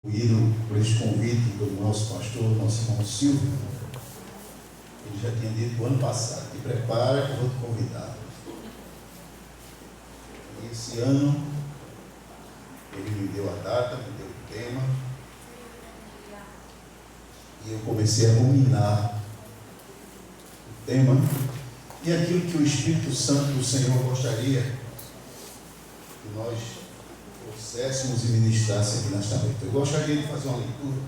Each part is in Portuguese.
Por este convite do nosso pastor, nosso irmão Silvio. Ele já tinha dito ano passado: te prepara que eu vou te convidar. E esse ano ele me deu a data, me deu o tema, e eu comecei a ruminar o tema e aquilo que o Espírito Santo do Senhor gostaria que nós trouxéssemos e ministrássemos aqui nesta noite. Eu gostaria de fazer uma leitura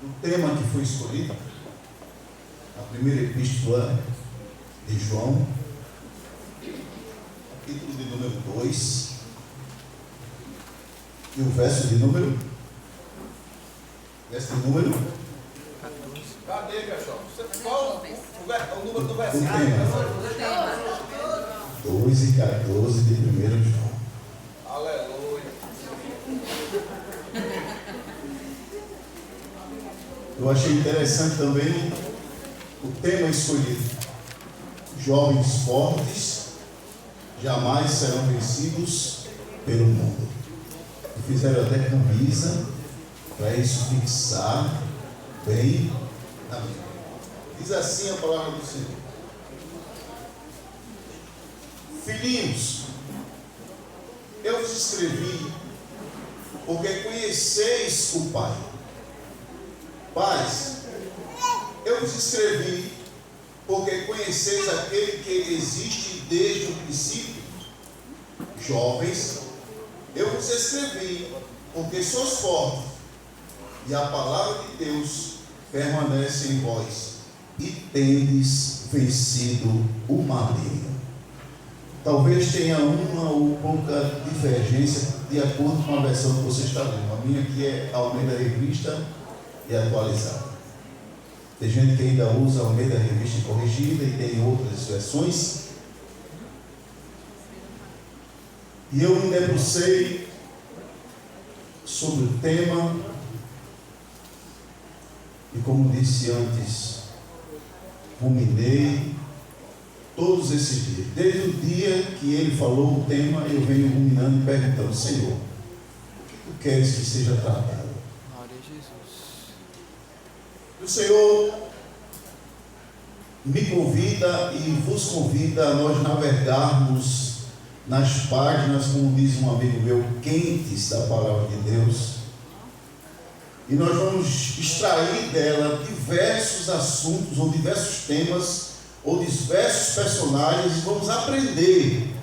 do tema que foi escolhido, a primeira epístola de João, capítulo de número 2, e o verso de número 14. Cadê, pessoal? Qual o número do versículo? O tema 2 e 14 de 1 João. Aleluia. Eu achei interessante também o tema escolhido: jovens fortes jamais serão vencidos pelo mundo. E fizeram até camisa para isso fixar bem na mente. Diz assim a palavra do Senhor: filhinhos, eu vos escrevi porque conheceis o Pai. Pais, eu vos escrevi porque conheceis aquele que existe desde o princípio. Jovens, eu vos escrevi porque sois fortes e a palavra de Deus permanece em vós e tendes vencido o maligno. Talvez tenha uma ou pouca divergência de acordo com a versão que você está lendo. A minha aqui é Almeida Revista e Atualizada. Tem gente que ainda usa Almeida Revista Corrigida e tem outras versões. E eu me debrucei sobre o tema e, como disse antes, ruminei todos esses dias. Desde o dia que ele falou o tema, eu venho ruminando e perguntando: Senhor, o que tu queres que seja tratado? Glória a Jesus. O Senhor me convida e vos convida a nós navegarmos nas páginas, como diz um amigo meu, quentes da palavra de Deus. E nós vamos extrair dela diversos assuntos ou diversos temas ou diversos personagens, e vamos aprender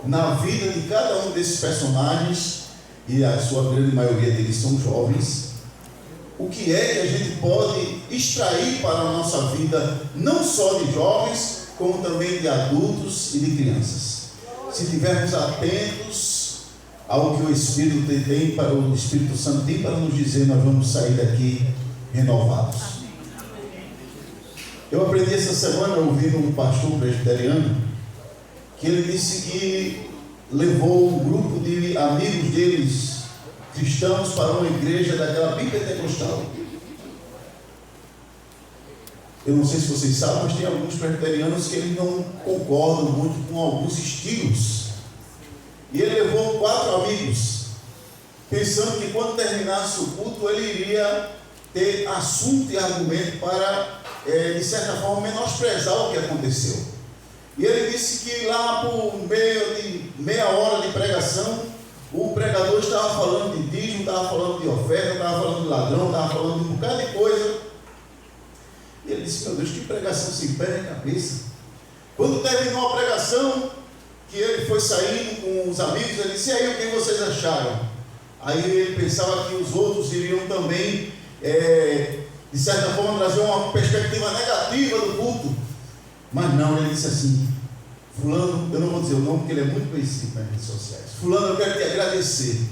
na vida de cada um desses personagens, e a sua grande maioria deles são jovens, o que é que a gente pode extrair para a nossa vida, não só de jovens, como também de adultos e de crianças. Se estivermos atentos ao que o Espírito Santo tem para nos dizer, nós vamos sair daqui renovados. Eu aprendi essa semana ouvindo um pastor presbiteriano, que ele disse que levou um grupo de amigos deles, cristãos, para uma igreja daquela bem pentecostal. Eu não sei se vocês sabem, mas tem alguns presbiterianos que eles não concordam muito com alguns estilos. E ele levou 4 amigos, pensando que quando terminasse o culto, ele iria ter assunto e argumento para, de certa forma, menosprezar o que aconteceu. E ele disse que lá por meia hora de pregação, o pregador estava falando de dízimo, estava falando de oferta, estava falando de ladrão, estava falando de um bocado de coisa. E ele disse: meu Deus, que pregação sem pé nem cabeça. Quando terminou a pregação, que ele foi saindo com os amigos, ele disse: e aí, o que vocês acharam? Aí ele pensava que os outros iriam também, de certa forma, trazer uma perspectiva negativa do culto. Mas não, ele disse assim: fulano, eu não vou dizer o nome porque ele é muito conhecido nas redes sociais. Fulano, eu quero te agradecer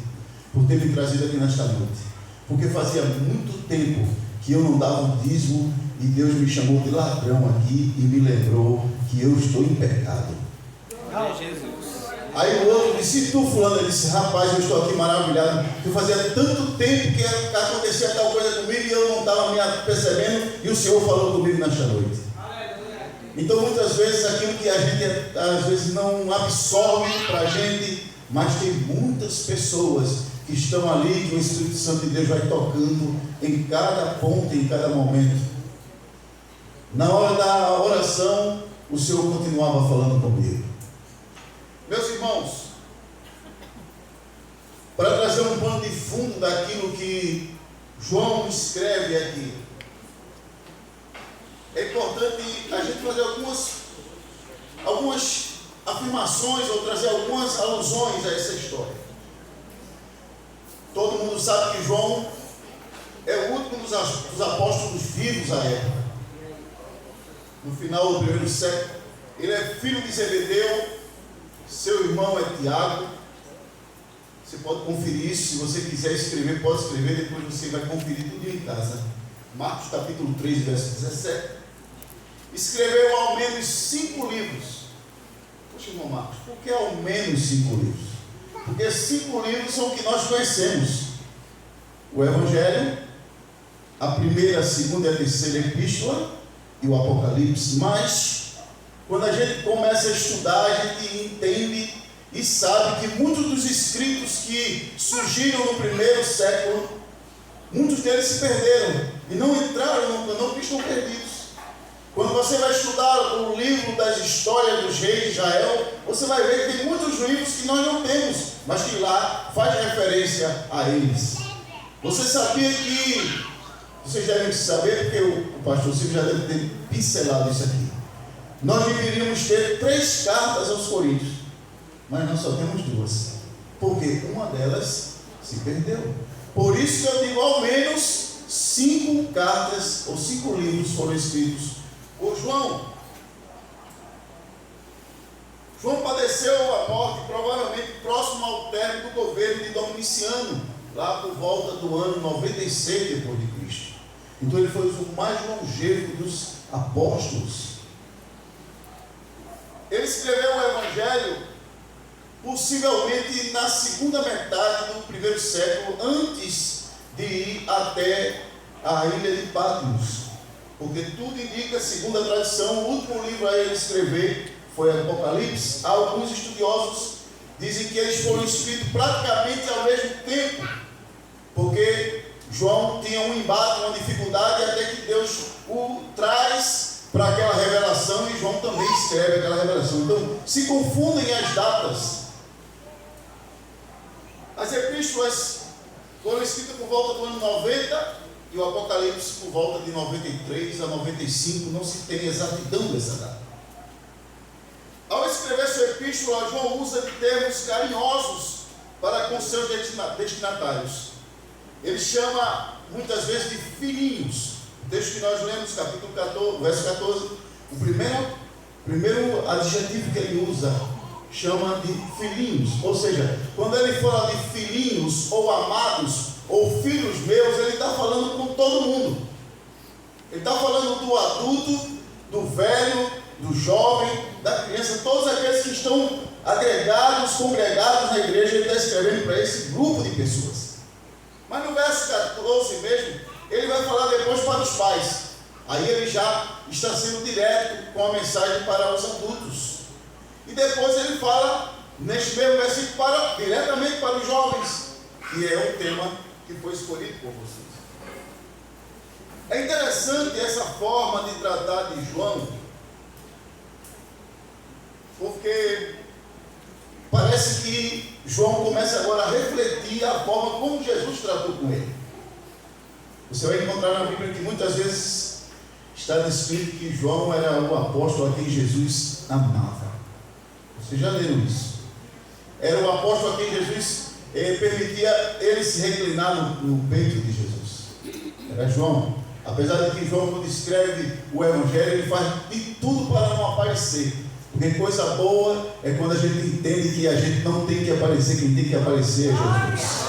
por ter me trazido aqui nesta noite, porque fazia muito tempo que eu não dava um dízimo e Deus me chamou de ladrão aqui e me lembrou que eu estou em pecado. Glória a Jesus. Aí o outro disse: e tu, fulano? Ele disse: rapaz, eu estou aqui maravilhado, que fazia tanto tempo que acontecia tal coisa comigo e eu não estava me percebendo, e o Senhor falou comigo nesta noite. Então muitas vezes aquilo que a gente às vezes não absorve para a gente, mas tem muitas pessoas que estão ali, que o Espírito Santo de Deus vai tocando em cada ponto, em cada momento. Na hora da oração, o Senhor continuava falando comigo. Meus irmãos, para trazer um pano de fundo daquilo que João escreve aqui, é importante a gente fazer algumas afirmações ou trazer algumas alusões a essa história. Todo mundo sabe que João é o último dos apóstolos vivos à época. No final do primeiro século, ele é filho de Zebedeu, seu irmão é Tiago. Você pode conferir isso, se você quiser escrever, pode escrever, depois você vai conferir tudo em casa. Marcos capítulo 3, verso 17. Escreveu ao menos 5 livros. Poxa, irmão Marcos, por que ao menos 5 livros? Porque 5 livros são o que nós conhecemos: o Evangelho, a primeira, a segunda e a terceira epístola e o Apocalipse. Mas, quando a gente começa a estudar, a gente entende e sabe que muitos dos escritos que surgiram no primeiro século, muitos deles se perderam e não entraram, não estão perdidos. Quando você vai estudar o livro das histórias dos reis de Israel, você vai ver que tem muitos livros que nós não temos, mas que lá faz referência a eles. Você sabia que, vocês devem saber, porque o pastor Silvio já deve ter pincelado isso aqui, nós deveríamos ter 3 cartas aos Coríntios, mas nós só temos 2, porque uma delas se perdeu. Por isso que eu digo, ao menos 5 cartas ou 5 livros foram escritos por João. João padeceu a morte provavelmente próximo ao término do governo de Domiciano, lá por volta do ano 96 depois de Cristo. Então ele foi o mais longevo dos apóstolos. Ele escreveu o Evangelho possivelmente na segunda metade do primeiro século, antes de ir até a ilha de Patmos. Porque tudo indica, segundo a tradição, o último livro a ele escrever foi Apocalipse. Alguns estudiosos dizem que eles foram escritos praticamente ao mesmo tempo, porque João tinha um embate, uma dificuldade, até que Deus o traz para aquela revelação, e João também escreve aquela revelação. Então, se confundem as datas. As epístolas foram escritas por volta do ano 90, e o Apocalipse por volta de 93 a 95, não se tem exatidão dessa data. Ao escrever sua epístola, João usa de termos carinhosos para com seus destinatários. Ele chama muitas vezes de filhinhos. O texto que nós lemos, capítulo 14, verso 14, o primeiro adjetivo que ele usa chama de filhinhos. Ou seja, quando ele fala de filhinhos ou amados ou filhos meus, ele está falando com todo mundo. Ele está falando do adulto, do velho, do jovem, da criança, todos aqueles que estão agregados, congregados na igreja. Ele está escrevendo para esse grupo de pessoas. Mas no verso 14 mesmo, ele vai falar depois para os pais. Aí ele já está sendo direto com a mensagem para os adultos. E depois ele fala, neste mesmo versículo, diretamente para os jovens, que é um tema que foi escolhido por vocês. É interessante essa forma de tratar de João, porque parece que João começa agora a refletir a forma como Jesus tratou com ele. Você vai encontrar na Bíblia que muitas vezes está descrito que João era o apóstolo a quem Jesus amava. Vocês já leram isso? Era o apóstolo a quem Jesus permitia ele se reclinar no peito de Jesus. Era João. Apesar de que João, quando escreve o Evangelho, ele faz de tudo para não aparecer. Porque coisa boa é quando a gente entende que a gente não tem que aparecer, quem tem que aparecer é Jesus.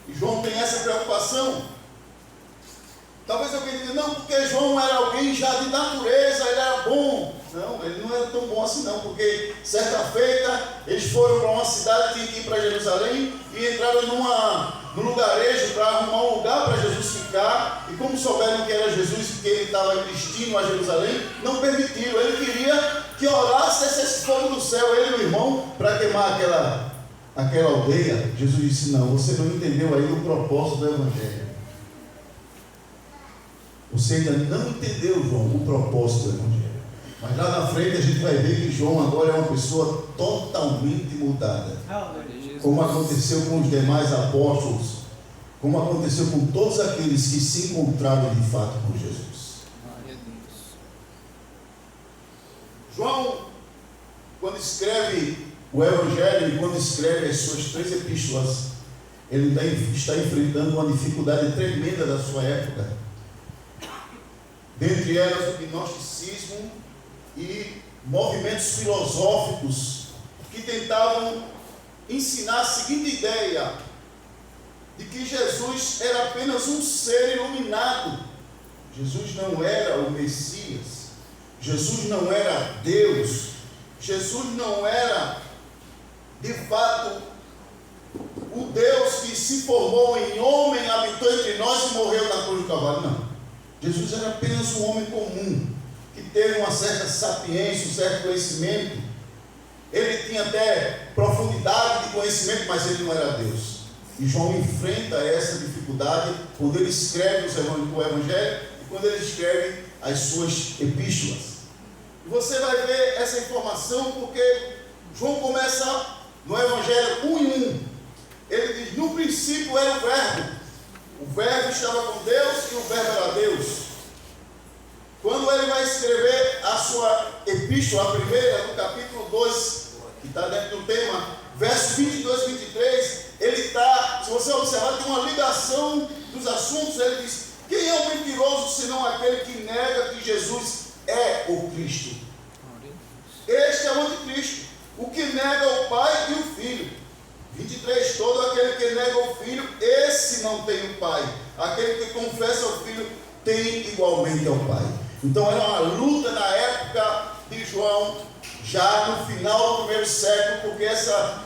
E João tem essa preocupação. Talvez alguém diga, não, porque João era alguém já de natureza, ele era bom. Não, ele não era tão bom assim não, porque certa feita eles foram para uma cidade, tinham que ir para Jerusalém, e entraram num lugarejo para arrumar um lugar para Jesus ficar, e como souberam que era Jesus e que ele estava em destino a Jerusalém, não permitiram. Ele queria que orasse esse fogo do céu, ele e o irmão, para queimar aquela aldeia, Jesus disse: não, você não entendeu ainda o propósito do Evangelho. Você ainda não entendeu, João, o propósito do Evangelho. Mas lá na frente a gente vai ver que João agora é uma pessoa totalmente mudada. Como aconteceu com os demais apóstolos, como aconteceu com todos aqueles que se encontraram de fato com Jesus. João, quando escreve o Evangelho e quando escreve as suas 3 epístolas, ele está enfrentando uma dificuldade tremenda da sua época. Dentre elas o gnosticismo e movimentos filosóficos que tentavam ensinar a seguinte ideia: de que Jesus era apenas um ser iluminado. Jesus não era o Messias, Jesus não era Deus, Jesus não era de fato o Deus que se formou em homem, habitou entre nós e morreu na cruz do Calvário. Não, Jesus era apenas um homem comum, que teve uma certa sapiência, um certo conhecimento. Ele tinha até profundidade de conhecimento, mas ele não era Deus. E João enfrenta essa dificuldade quando ele escreve o Evangelho e quando ele escreve as suas epístolas. E você vai ver essa informação porque João começa no Evangelho 1:1. Ele diz: no princípio era o Verbo estava com Deus e o Verbo era Deus. Quando ele vai escrever a sua epístola, a primeira, no capítulo 2, que está dentro do tema, versos 22 e 23, ele está, se você observar, tem uma ligação dos assuntos. Ele diz: quem é o mentiroso senão aquele que nega que Jesus é o Cristo? Este é o anticristo, o que nega o Pai e o Filho. 23, todo aquele que nega o Filho, esse não tem o Pai. Aquele que confessa o Filho tem igualmente ao Pai. Então era uma luta na época de João, já no final do primeiro século, porque essa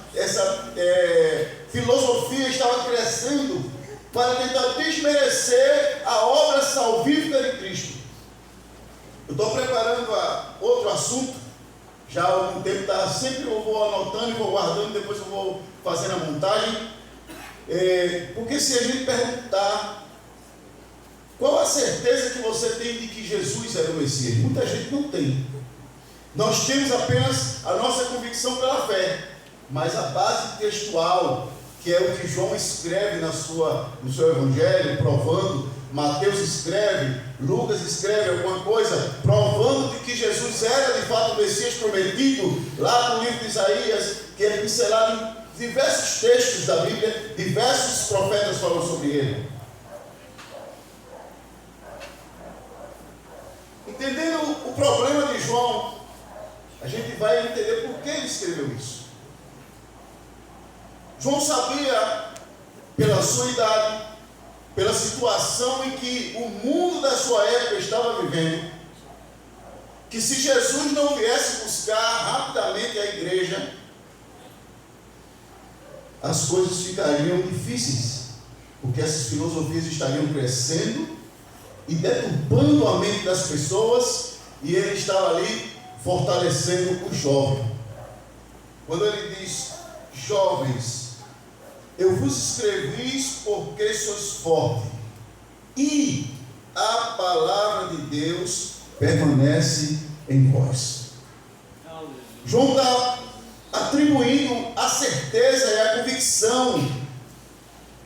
filosofia estava crescendo para tentar desmerecer a obra salvífica de Cristo. Eu estou preparando outro assunto, já há algum tempo, sempre eu vou anotando e vou guardando, depois eu vou fazendo a montagem, porque se a gente perguntar qual a certeza que você tem de que Jesus era o Messias, muita gente não tem. Nós temos apenas a nossa convicção pela fé, mas a base textual, que é o que João escreve no seu Evangelho, provando, Mateus escreve, Lucas escreve alguma coisa, provando de que Jesus era de fato o Messias prometido, lá no livro de Isaías, que é pincelado em diversos textos da Bíblia, diversos profetas falam sobre ele. Entendendo o problema de João, a gente vai entender por que ele escreveu isso. João sabia, pela sua idade, pela situação em que o mundo da sua época estava vivendo, que se Jesus não viesse buscar rapidamente a igreja, as coisas ficariam difíceis, porque essas filosofias estariam crescendo e deturpando a mente das pessoas, e ele estava ali fortalecendo o jovem. Quando ele diz: jovens, eu vos escrevi porque sois fortes, e a palavra de Deus permanece em vós. João está atribuindo a certeza e a convicção,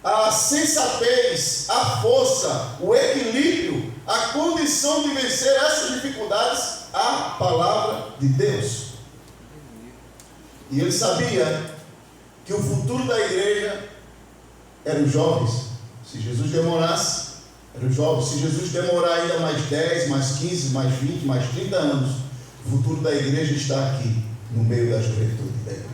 a sensatez, a força, o equilíbrio, a condição de vencer essas dificuldades à palavra de Deus. E ele sabia que o futuro da igreja eram os jovens. Se Jesus demorasse, eram os jovens. Se Jesus demorar ainda mais 10, mais 15, mais 20, mais 30 anos, o futuro da igreja está aqui, no meio da juventude da igreja.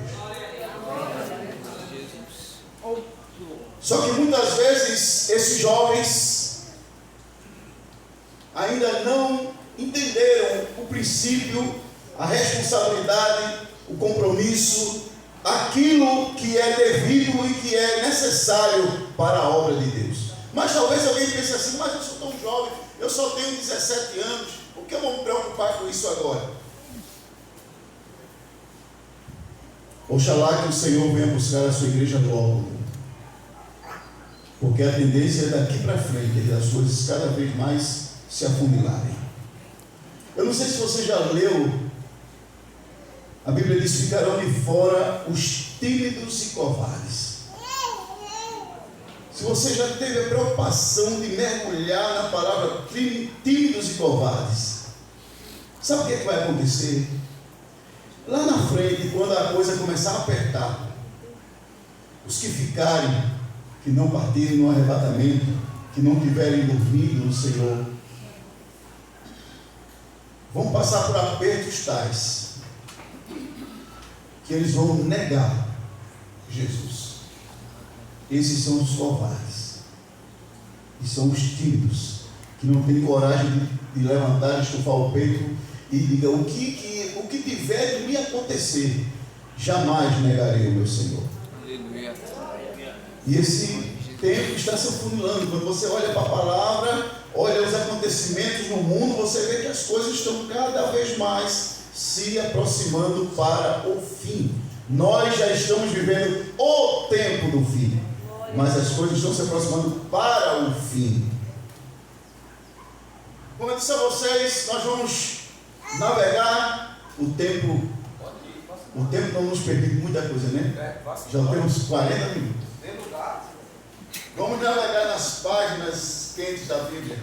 Só que muitas vezes esses jovens ainda não entenderam o princípio, a responsabilidade, o compromisso, aquilo que é devido e que é necessário para a obra de Deus. Mas talvez alguém pense assim: mas eu sou tão jovem, eu só tenho 17 anos, por que eu vou me preocupar com isso agora? Oxalá que o Senhor venha buscar a sua igreja logo, porque a tendência é daqui para frente as coisas cada vez mais se afunilarem. Eu não sei se você já leu, a Bíblia diz: ficarão de fora os tímidos e covardes. Se você já teve a preocupação de mergulhar na palavra tímidos e covardes, sabe o que vai acontecer? Lá na frente, quando a coisa começar a apertar, os que ficarem, que não partirem no arrebatamento, que não tiverem dormido no Senhor, vão passar por apertos tais, que eles vão negar Jesus. Esses são os covardes, e são os tímidos, que não têm coragem de levantar, estufar o peito e diga: o que tiver de me acontecer, jamais negarei o meu Senhor. Aleluia. E esse tempo está se afunilando. Quando você olha para a palavra, olha os acontecimentos no mundo, você vê que as coisas estão cada vez mais se aproximando para o fim. Nós já estamos vivendo o tempo do fim, mas as coisas estão se aproximando para o fim. Como eu disse a vocês, nós vamos navegar. O tempo não nos permite muita coisa, né? Já temos 40 minutos. Vamos navegar nas páginas quentes da Bíblia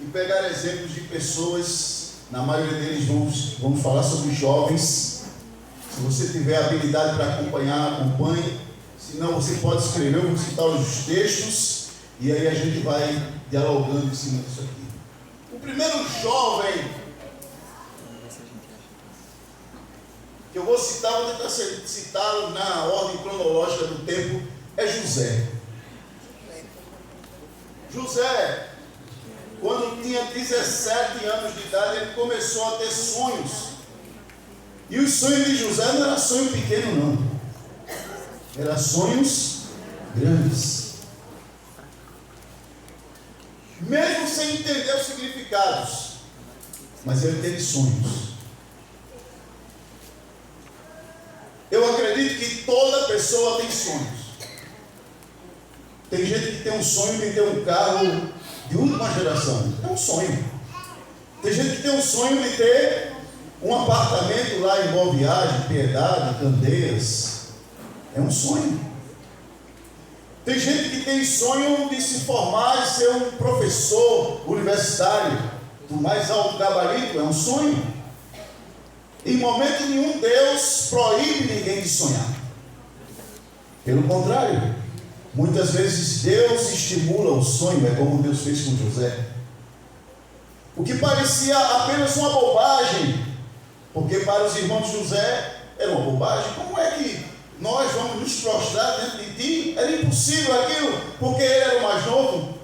e pegar exemplos de pessoas. Na maioria deles vamos falar sobre jovens. Se você tiver habilidade para acompanhar, acompanhe. Se não, você pode escrever, eu vou citar os textos e aí a gente vai dialogando em cima disso aqui. O primeiro jovem que eu vou citar, vou tentar citá-lo na ordem cronológica do tempo, é José. José, quando tinha 17 anos de idade, ele começou a ter sonhos. E os sonhos de José não eram sonho pequeno, não. Eram sonhos grandes. Mesmo sem entender os significados, mas ele teve sonhos. Eu acredito que toda pessoa tem sonhos. Tem gente que tem um sonho de ter um carro de última geração. É um sonho. Tem gente que tem um sonho de ter um apartamento lá em Boa Viagem, Piedade, Candeias. É um sonho. Tem gente que tem sonho de se formar e ser um professor universitário do mais alto gabarito. É um sonho. Em momento nenhum Deus proíbe ninguém de sonhar. Pelo contrário, muitas vezes Deus estimula o sonho, é como Deus fez com José. O que parecia apenas uma bobagem, porque para os irmãos de José era uma bobagem. Como é que nós vamos nos prostrar diante de ti? Era impossível aquilo, porque ele era o mais novo.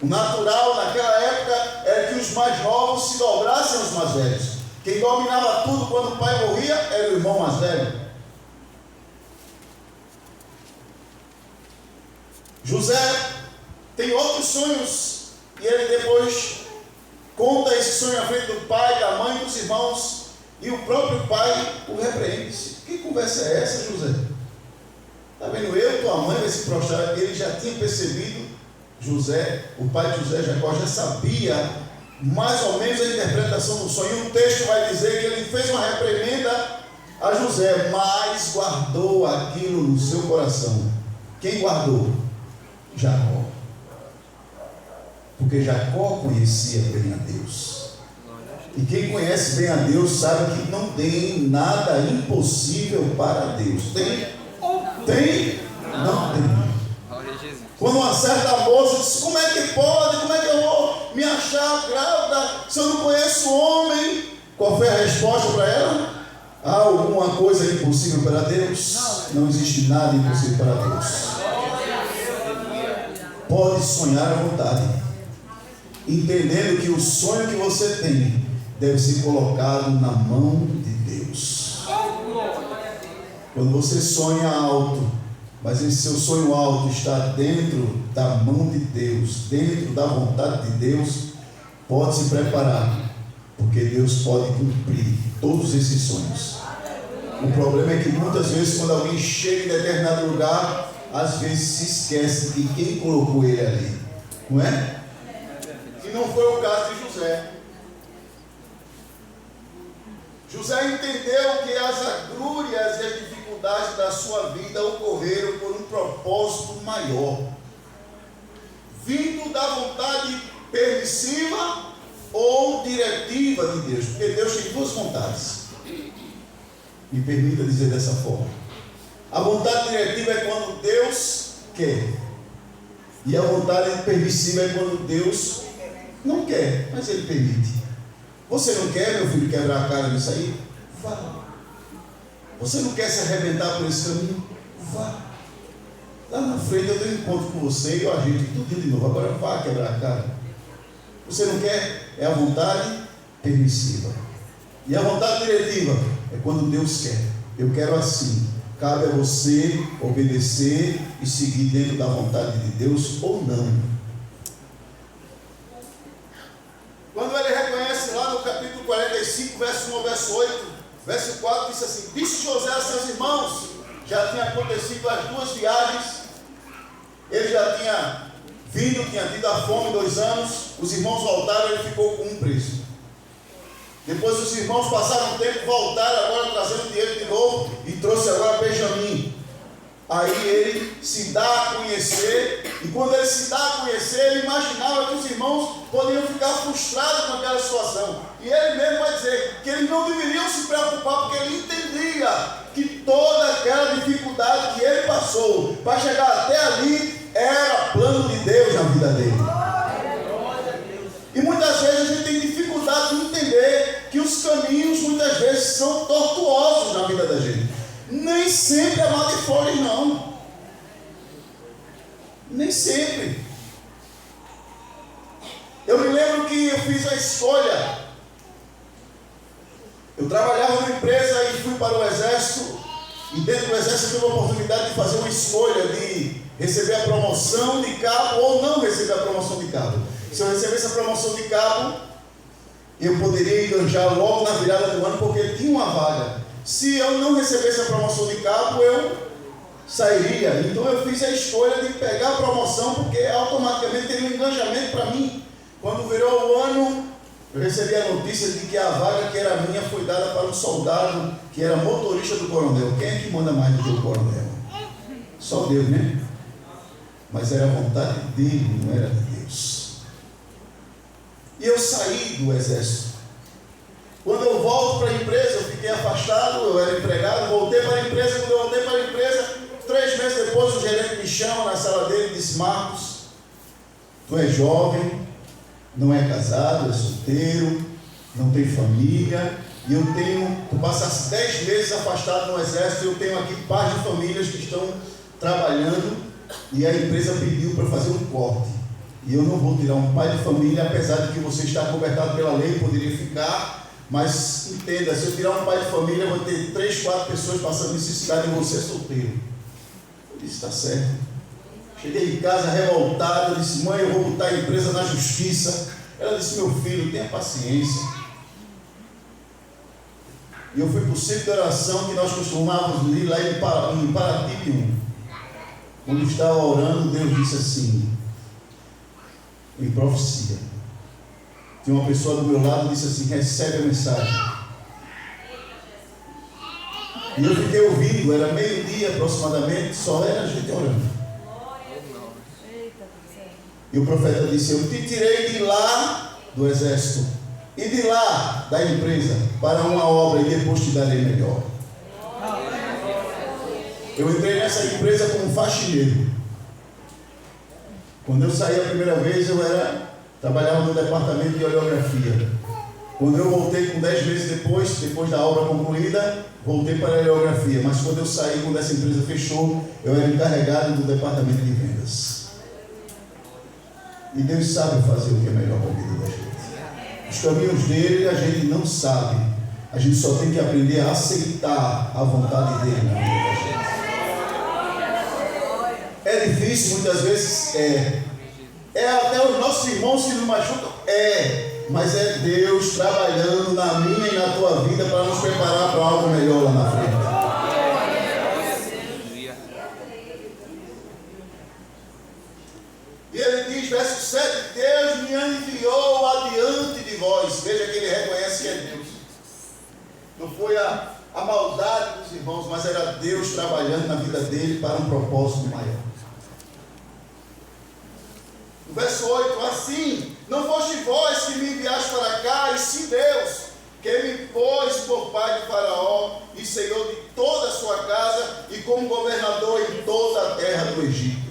O natural naquela época era que os mais novos se dobrassem aos mais velhos. Quem dominava tudo quando o pai morria era o irmão mais velho. José tem outros sonhos e ele depois conta esse sonho à frente do pai, da mãe, dos irmãos, e o próprio pai o repreende. Que conversa é essa, José? Está vendo? Eu, tua mãe vai se prostrar. Ele já tinha percebido. José, o pai de José, Jacó, já sabia mais ou menos a interpretação do sonho. E o texto vai dizer que ele fez uma reprimenda a José, mas guardou aquilo no seu coração. Quem guardou? Jacó. Porque Jacó conhecia bem a Deus. E quem conhece bem a Deus sabe que não tem nada impossível para Deus. Tem? Não tem. Quando uma certa moça disse: como é que pode? Como é que eu vou me achar grávida se eu não conheço o homem? Qual foi a resposta para ela? Há alguma coisa impossível para Deus? Não existe nada impossível para Deus. Pode sonhar à vontade, entendendo que o sonho que você tem deve ser colocado na mão de Deus. Quando você sonha alto, mas esse seu sonho alto está dentro da mão de Deus, dentro da vontade de Deus, pode se preparar, porque Deus pode cumprir todos esses sonhos. O problema é que muitas vezes quando alguém chega em determinado lugar, às vezes se esquece de quem colocou ele ali, não é? E não foi o caso de José. José entendeu que as agrúrias e as dificuldades da sua vida ocorreram por um propósito maior, vindo da vontade permissiva ou diretiva de Deus, porque Deus tem duas vontades. Me permita dizer dessa forma. A vontade diretiva é quando Deus quer, e a vontade permissiva é quando Deus não quer, mas Ele permite. Você não quer, meu filho, quebrar a cara disso aí? Vá. Você não quer se arrebentar por esse caminho? Vá. Lá na frente eu tenho um encontro com você e eu ajeito tudo de novo. Agora vá quebrar a cara. Você não quer? É a vontade permissiva. E a vontade diretiva é quando Deus quer. Eu quero assim. Cabe a você obedecer e seguir dentro da vontade de Deus ou não. Quando ele reconhece lá no capítulo 45, verso 1 ao verso 8, verso 4, diz assim: disse José a seus irmãos, já tinha acontecido as duas viagens, ele já tinha vindo, tinha tido a fome 2 anos, os irmãos voltaram, ele ficou com um preso. Depois os irmãos passaram um tempo, voltaram agora trazendo dinheiro de novo, e trouxe agora Benjamim. Aí ele se dá a conhecer, e quando ele se dá a conhecer, ele imaginava que os irmãos poderiam ficar frustrados com aquela situação. E ele mesmo vai dizer que eles não deveriam se preocupar, porque ele entendia que toda aquela dificuldade que ele passou para chegar até ali era plano de Deus na vida dele. E muitas vezes a gente tem dificuldade de entender que os caminhos muitas vezes são tortuosos na vida da gente. Nem sempre é mar de flores, não. Nem sempre. Eu me lembro que eu fiz a escolha. Eu trabalhava numa empresa e fui para o exército. E dentro do exército eu tive a oportunidade de fazer uma escolha de receber a promoção de cabo ou não receber a promoção de cabo. Se eu recebesse a promoção de cabo, eu poderia enganjar logo na virada do ano, porque tinha uma vaga. Se eu não recebesse a promoção de cabo, eu sairia. Então eu fiz a escolha de pegar a promoção, porque automaticamente teria um engajamento para mim. Quando virou o ano, eu recebi a notícia de que a vaga que era minha foi dada para um soldado que era motorista do coronel. Quem é que manda mais do que o coronel? Só Deus, né? Mas era a vontade dele, não era de Deus. E eu saí do exército. Quando eu volto para a empresa, eu fiquei afastado, eu era empregado, voltei para a empresa. Quando eu voltei para a empresa, 3 meses depois, o gerente me chama na sala dele e disse: Marcos, tu és jovem, não é casado, é solteiro, não tem família, e tu passaste 10 meses afastado no exército, e eu tenho aqui pares de famílias que estão trabalhando, e a empresa pediu para fazer um corte. E eu não vou tirar um pai de família, apesar de que você está cobertado pela lei, poderia ficar. Mas entenda, se eu tirar um pai de família, eu vou ter 3, 4 pessoas passando necessidade e você é solteiro. Eu disse: está certo. Cheguei em casa revoltado, eu disse: mãe, eu vou botar a empresa na justiça. Ela disse: meu filho, tenha paciência. E eu fui para o centro de oração que nós costumávamos ir lá em Paratibe. Quando estava orando, Deus disse assim, em profecia. Tinha uma pessoa do meu lado e disse assim: recebe a mensagem. E eu fiquei ouvindo, era meio-dia aproximadamente, só era a gente orando. E o profeta disse: eu te tirei de lá do exército e de lá da empresa para uma obra e depois te darei melhor. Eu entrei nessa empresa como faxineiro. Quando eu saí a primeira vez, trabalhava no departamento de oleografia. Quando eu voltei com 10 meses depois da obra concluída, voltei para a oleografia. Mas quando eu saí, quando essa empresa fechou, eu era encarregado do departamento de vendas. E Deus sabe fazer o que é melhor para a vida da gente. Os caminhos dele a gente não sabe. A gente só tem que aprender a aceitar a vontade dele na vida da gente. É difícil, muitas vezes até os nossos irmãos que nos machucam, mas é Deus trabalhando na minha e na tua vida para nos preparar para algo melhor lá na frente. E ele diz, verso 7, Deus me enviou adiante de vós. Veja que ele reconhece que é Deus. Não foi a maldade dos irmãos, mas era Deus trabalhando na vida dele para um propósito maior. No verso 8, assim, não foste vós que me enviaste para cá, e sim Deus, que me pôs por pai de Faraó, e senhor de toda a sua casa, e como governador em toda a terra do Egito.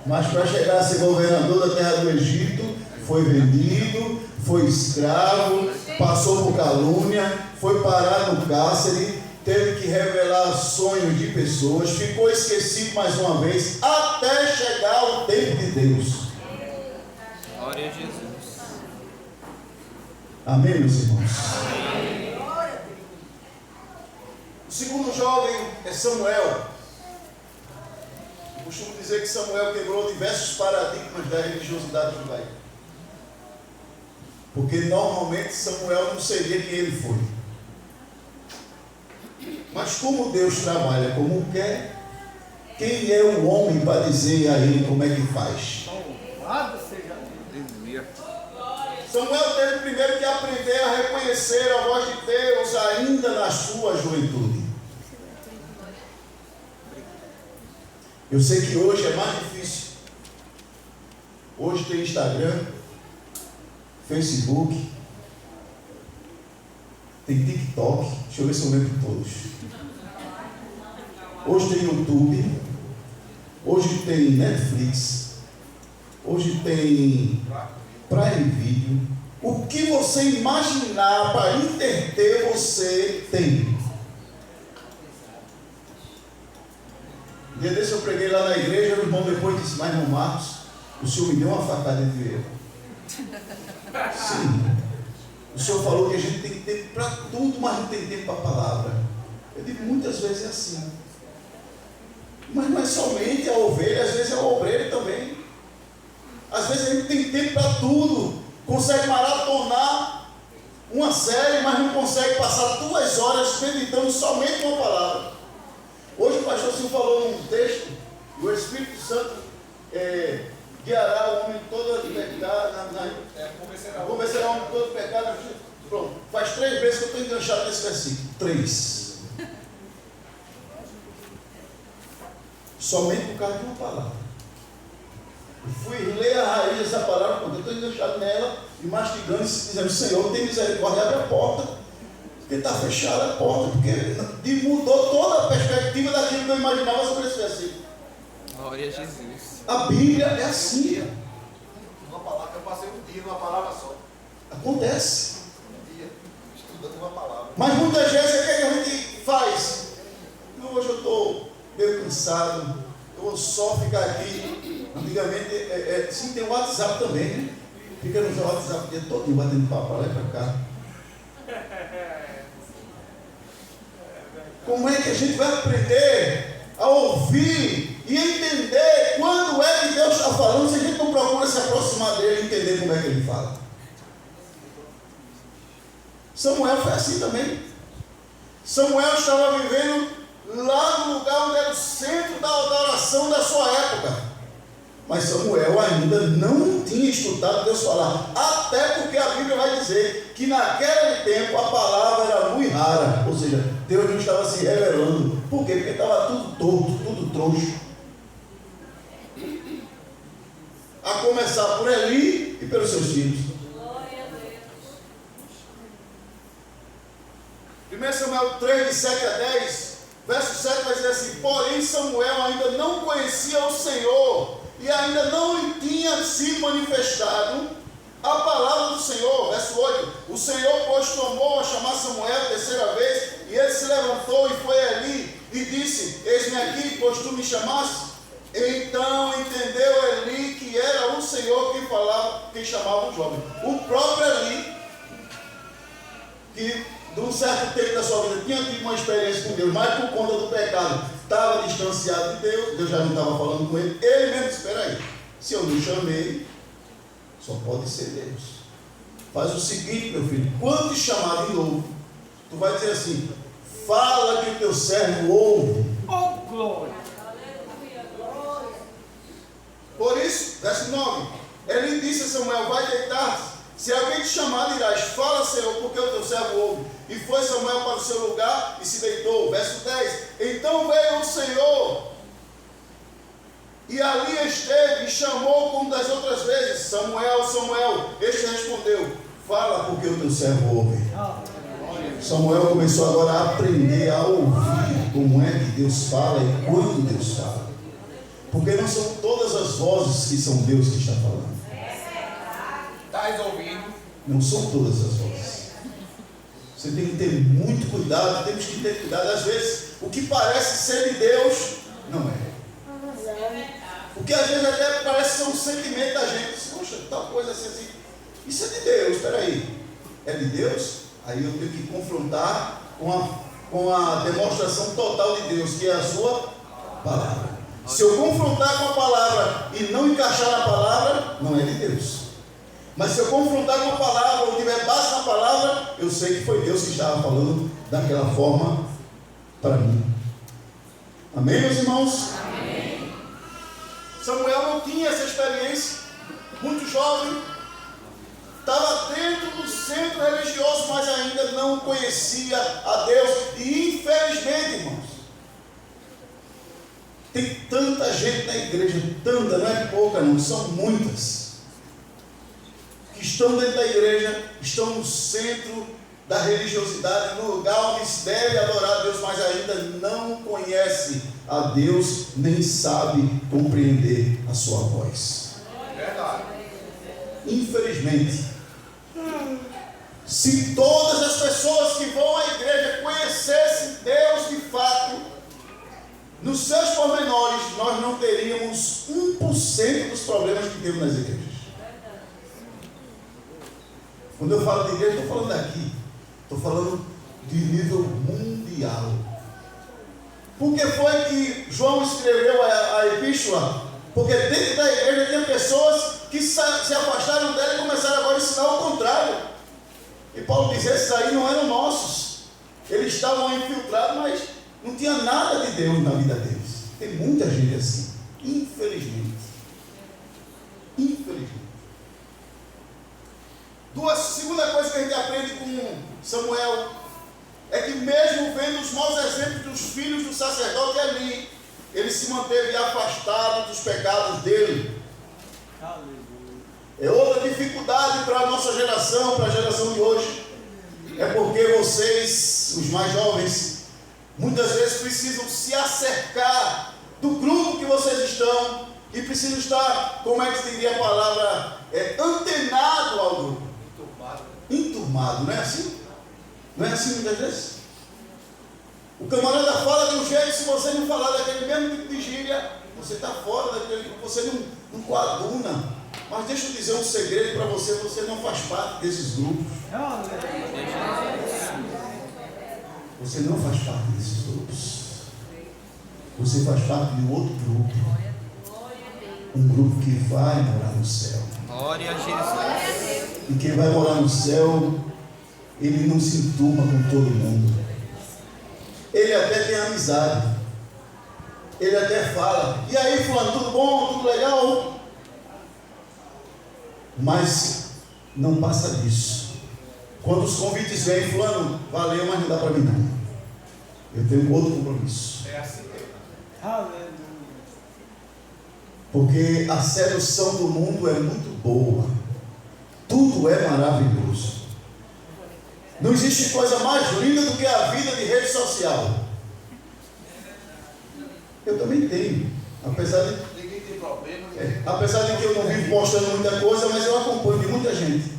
Mas para chegar a ser governador da terra do Egito, foi vendido, foi escravo, passou por calúnia, foi parar no cárcere, teve que revelar sonhos de pessoas, ficou esquecido mais uma vez, até chegar o tempo de Deus. Glória a Jesus. Amém, meus irmãos? Amém. O segundo jovem é Samuel. Eu costumo dizer que Samuel quebrou diversos paradigmas da religiosidade judaica. Porque normalmente Samuel não seria quem ele foi. Mas como Deus trabalha como quer, quem é o homem para dizer a ele como é que faz? Samuel teve primeiro que aprender a reconhecer a voz de Deus ainda na sua juventude. Eu sei que hoje é mais difícil. Hoje tem Instagram, Facebook, tem TikTok, deixa eu ver se eu lembro todos. Hoje tem YouTube, hoje tem Netflix, hoje tem Prime Video. O que você imaginar para entreter você tem. Um dia desse eu preguei lá na igreja, o irmão depois disse, mas irmão Marcos, o senhor me deu uma facada de dinheiro. Sim. O senhor falou que a gente tem tempo para tudo, mas não tem tempo para a palavra. Eu digo, muitas vezes é assim. Mas não é somente a ovelha, às vezes é o obreiro também. Às vezes a gente tem tempo para tudo, consegue maratonar uma série, mas não consegue passar 2 horas meditando somente uma palavra. Hoje o pastor Silvio falou num texto, o Espírito Santo guiará o homem todo de pecado, convencerá o homem todo de pecado. Pronto, faz 3 vezes que eu estou enganchado nesse versículo. 3. Somente por causa de uma palavra. Eu fui ler a raiz dessa palavra, quando eu estou enganchado nela, e mastigando, e dizendo, Senhor, tem misericórdia, abre a porta, porque está fechada a porta, porque mudou toda a perspectiva daquilo que eu imaginava sobre esse versículo. Glória a Jesus. A Bíblia é assim. Uma palavra, eu passei um dia numa palavra só. Acontece. Um dia, estudando uma palavra. Mas muitas vezes o que a gente faz? Não, hoje eu estou meio cansado, eu vou só ficar aqui. Antigamente, sim, tem o WhatsApp também, né? Fica no WhatsApp o dia todo batendo papo para lá e para cá. Como é que a gente vai aprender a ouvir e entender quando é que Deus está falando, se a gente não procura se aproximar dele e entender como é que ele fala? Samuel foi assim também. Samuel estava vivendo lá no lugar onde era o centro da adoração da sua época. Mas Samuel ainda não tinha escutado Deus falar. Até porque a Bíblia vai dizer que naquele tempo a palavra era muito rara. Ou seja, Deus não estava se revelando. Por quê? Porque estava tudo torto, tudo troncho. A começar por Eli e pelos seus filhos. 1 Samuel 3, de 7 a 10, verso 7 vai dizer assim, porém Samuel ainda não conhecia o Senhor, e ainda não lhe tinha sido manifestado a palavra do Senhor. Verso 8, o Senhor, pois, tomou a chamar Samuel a 3ª vez, e ele se levantou e foi ali, e disse, eis-me aqui, pois tu me chamaste. Então entendeu Eli que era o Senhor quem falava, quem chamava o jovem. O próprio Eli, que de um certo tempo da sua vida tinha tido uma experiência com Deus, mas por conta do pecado estava distanciado de Deus, Deus já não estava falando com ele, ele mesmo disse, espera aí, se eu não chamei, só pode ser Deus. Faz o seguinte, meu filho, quando te chamar de novo, tu vai dizer assim, fala que o teu servo ouve. Oh, glória! Por isso, verso 9, ele disse a Samuel: vai deitar-te, se alguém te chamar, dirás: fala, Senhor, porque o teu servo ouve. E foi Samuel para o seu lugar e se deitou. Verso 10, então veio o Senhor e ali esteve e chamou como das outras vezes: Samuel, Samuel. Este respondeu: fala, porque o teu servo ouve. Samuel começou agora a aprender a ouvir como é que Deus fala e quando Deus fala. Porque não são todas as vozes que são Deus que está falando. Estás ouvindo? Não são todas as vozes. Você tem que ter muito cuidado, temos que ter cuidado. Às vezes, o que parece ser de Deus, não é. O que às vezes até parece ser um sentimento da gente. Poxa, tal coisa assim. Isso é de Deus, espera aí. É de Deus? Aí eu tenho que confrontar com a demonstração total de Deus, que é a sua palavra. Se eu confrontar com a palavra e não encaixar na palavra, não é de Deus. Mas se eu confrontar com a palavra ou tiver base na palavra, eu sei que foi Deus que estava falando daquela forma para mim. Amém, meus irmãos? Amém. Samuel não tinha essa experiência, muito jovem, estava dentro do centro religioso, mas ainda não conhecia a Deus. E infelizmente, irmãos, tem tanta gente na igreja, tanta, não é pouca não, são muitas, que estão dentro da igreja, estão no centro da religiosidade, no lugar onde se deve adorar a Deus, mas ainda não conhece a Deus, nem sabe compreender a sua voz. Verdade. Infelizmente, se todas as pessoas que vão à igreja conhecessem Deus de fato, nos seus pormenores, nós não teríamos 1% dos problemas que temos nas igrejas. Quando eu falo de igreja, estou falando daqui, estou falando de nível mundial. Por que foi que João escreveu a epístola? Porque dentro da igreja tem pessoas que se afastaram dela e começaram agora a ensinar o contrário. E Paulo diz: esses aí não eram nossos, eles estavam infiltrados, mas não tinha nada de Deus na vida deles. Tem muita gente assim, infelizmente. Infelizmente. Segunda coisa que a gente aprende com Samuel é que, mesmo vendo os maus exemplos dos filhos do sacerdote ali, ele se manteve afastado dos pecados dele. É outra dificuldade para a nossa geração, para a geração de hoje. É porque vocês, os mais jovens, muitas vezes precisam se acercar do grupo que vocês estão e precisam estar, como é que se diria a palavra, antenado ao grupo. Enturmado, não é assim? Não é assim muitas vezes? O camarada fala de um jeito, se você não falar daquele mesmo tipo de gíria, você está fora daquele, você não coaduna. Mas deixa eu dizer um segredo para você: você não faz parte desses grupos. Você não faz parte desses grupos. Você faz parte de outro grupo. Um grupo que vai morar no céu. Glória a Jesus. E quem vai morar no céu, ele não se enturma com todo mundo. Ele até tem amizade. Ele até fala: e aí, fulano, tudo bom? Tudo legal? Mas não passa disso. Quando os convites vêm: fulano, valeu, mas não dá para mim não. Eu tenho outro compromisso. É assim mesmo. Aleluia. Porque a sedução do mundo é muito boa. Tudo é maravilhoso. Não existe coisa mais linda do que a vida de rede social. Eu também tenho. Apesar de Ninguém tem problema. apesar de que eu não vivo postando muita coisa, mas eu acompanho de muita gente.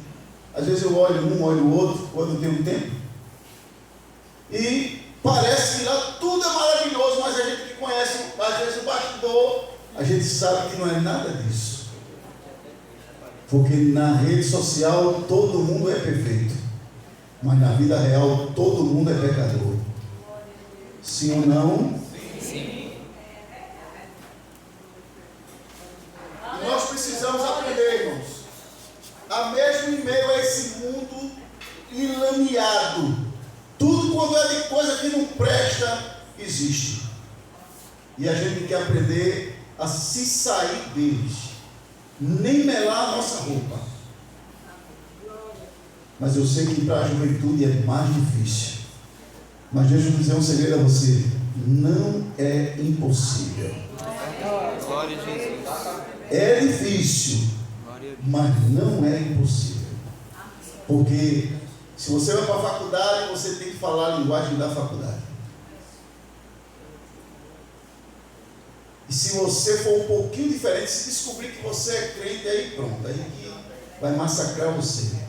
Às vezes eu olho um, olho o outro, quando eu tenho tempo. E parece que lá tudo é maravilhoso, mas a gente que conhece, às vezes, o bastidor, a gente sabe que não é nada disso. Porque na rede social todo mundo é perfeito, mas na vida real todo mundo é pecador. Sim ou não? Sim. E nós precisamos aprender, irmãos, a mesmo em meio a esse mundo enlameado, tudo quanto é de coisa que não presta existe. E a gente tem que aprender a se sair deles. nem melar a nossa roupa. Mas eu sei que para a juventude é mais difícil. Mas deixa eu dizer um segredo a você: não é impossível. Glória a Jesus. É difícil, mas não é impossível. Porque se você vai para a faculdade, você tem que falar a linguagem da faculdade. E se você for um pouquinho diferente, se descobrir que você é crente, aí pronto, aí que vai massacrar você.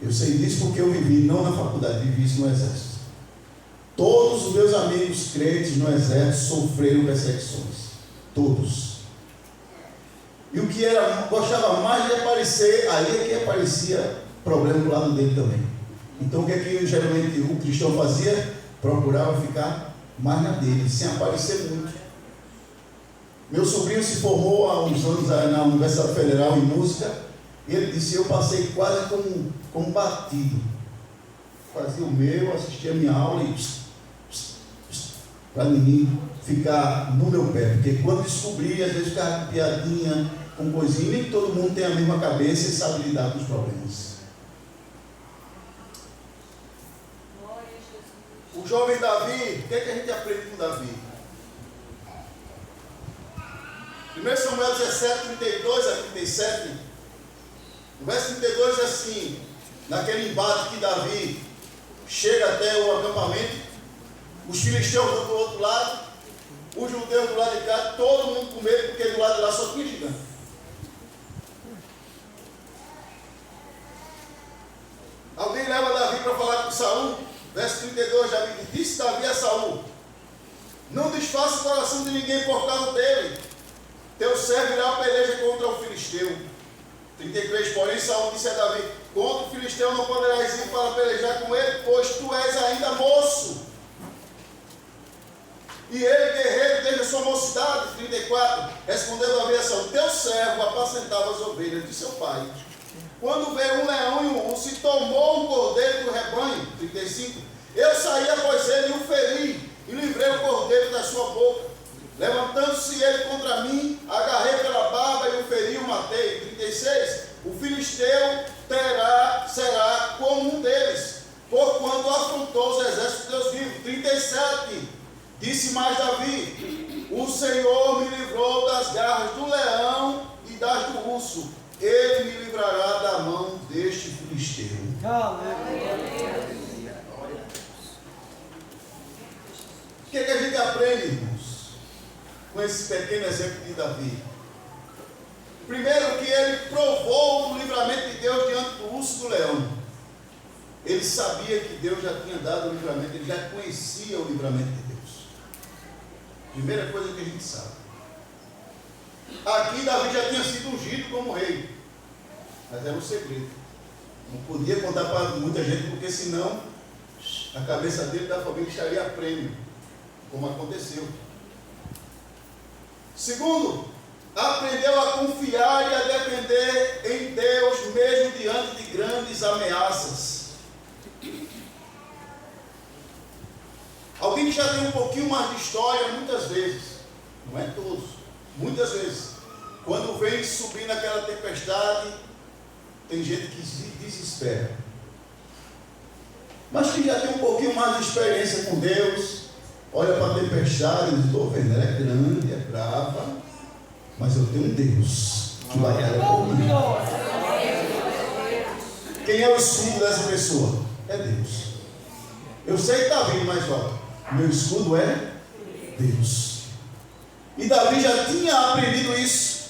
Eu sei disso porque eu vivi, não na faculdade, vivi isso no exército. Todos os meus amigos crentes no exército sofreram perseguições. Todos. E o que era, gostava mais de aparecer, aí é que aparecia problema do lado dele também. Então o que é que geralmente o cristão fazia? Procurava ficar mais na dele, sem aparecer muito. Meu sobrinho se formou há uns anos na Universidade Federal em música. E ele disse: eu passei quase como batido. Fazia o meu, assistia a minha aula e para ninguém ficar no meu pé. Porque quando descobri, às vezes ficava com piadinha, com coisinha. Nem todo mundo tem a mesma cabeça e sabe lidar com os problemas. O jovem Davi, o que é que a gente aprende com Davi? 1 Samuel 17, 32 a 37, no verso 32 é assim: naquele embate que Davi chega até o acampamento, os filisteus do outro lado, os judeus do lado de cá, todo mundo com medo, porque do lado de lá só tinha gigante. Alguém leva Davi para falar com Saul, verso 32, Davi disse Davi a Saul: não desfaça o coração de ninguém por causa dele. Teu servo irá a peleja contra o filisteu. 33, porém Saul disse a Davi: contra o filisteu não poderás ir para pelejar com ele, pois tu és ainda moço. E ele, guerreiro desde a sua mocidade. 34, respondeu Davi a Saul: teu servo apacentava as ovelhas de seu pai. Quando veio um leão e um urso e tomou um cordeiro do rebanho. 35, eu saí após ele e o feri, e livrei o cordeiro da sua boca. Levantando-se ele contra mim, agarrei pela barba e o feri e o matei. 36, o filisteu será como um deles, porquanto afrontou os exércitos de Deus vivo. 37, disse mais Davi: o Senhor me livrou das garras do leão e das do urso, ele me livrará da mão deste filisteu. O que é que a gente aprende, irmãos, com esse pequeno exemplo de Davi? Primeiro, que ele provou o livramento de Deus diante do urso e do leão. Ele sabia que Deus já tinha dado o livramento, ele já conhecia o livramento de Deus. Primeira coisa que a gente sabe. Aqui Davi já tinha sido ungido como rei, mas era um segredo. Não podia contar para muita gente, porque senão a cabeça dele da família estaria a prêmio, como aconteceu. Segundo, aprendeu a confiar e a depender em Deus, mesmo diante de grandes ameaças. Alguém que já tem um pouquinho mais de história, muitas vezes, não é todos, muitas vezes, quando vem subir naquela tempestade, tem gente que se desespera. Mas que já tem um pouquinho mais de experiência com Deus, olha para a tempestade e diz: estou vendo, ela é grande, é brava, mas eu tenho um Deus que batalha comigo. Quem é o escudo dessa pessoa? É Deus. Eu sei que está vindo, mas ó, meu escudo é Deus. E Davi já tinha aprendido isso.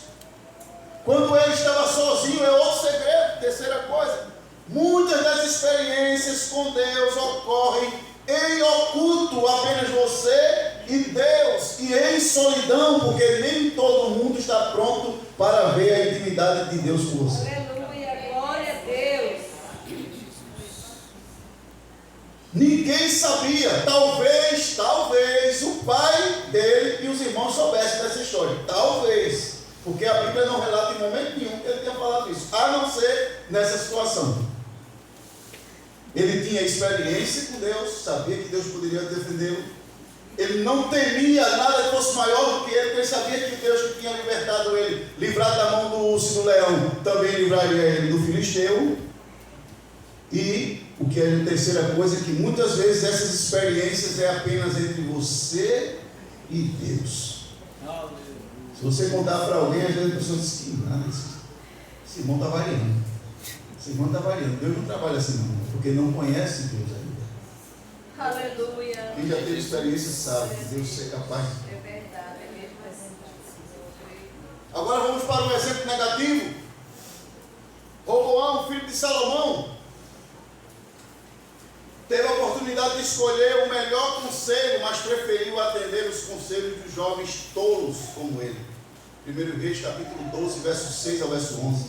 Quando ele estava sozinho, é outro segredo. Terceira coisa, muitas das experiências com Deus ocorrem em oculto, apenas você e Deus, e em solidão, porque nem todo mundo está pronto para ver a intimidade de Deus com você. Aleluia, glória a Deus. Ninguém sabia, talvez o pai dele e os irmãos soubessem dessa história, talvez, porque a Bíblia não relata em momento nenhum que ele tenha falado isso, a não ser nessa situação. Ele tinha experiência com Deus, sabia que Deus poderia defendê-lo, Ele não temia nada que fosse maior do que ele, porque ele sabia que Deus que tinha libertado ele, livrado da mão do urso e do leão, também livraria ele do filisteu. E o que é a terceira coisa, que muitas vezes essas experiências é apenas entre você e Deus. Se você contar para alguém, às vezes a pessoa diz que nada, esse irmão está variando. Esse irmão está variando. Deus não trabalha assim não, porque não conhece Deus ainda. Aleluia. Quem já teve experiência sabe que Deus é capaz. É verdade, é mesmo assim. Agora vamos para um exemplo negativo. Roboão, filho de Salomão, teve a oportunidade de escolher o melhor conselho, mas preferiu atender os conselhos dos jovens tolos como ele. 1 Reis, capítulo 12, verso 6 ao verso 11.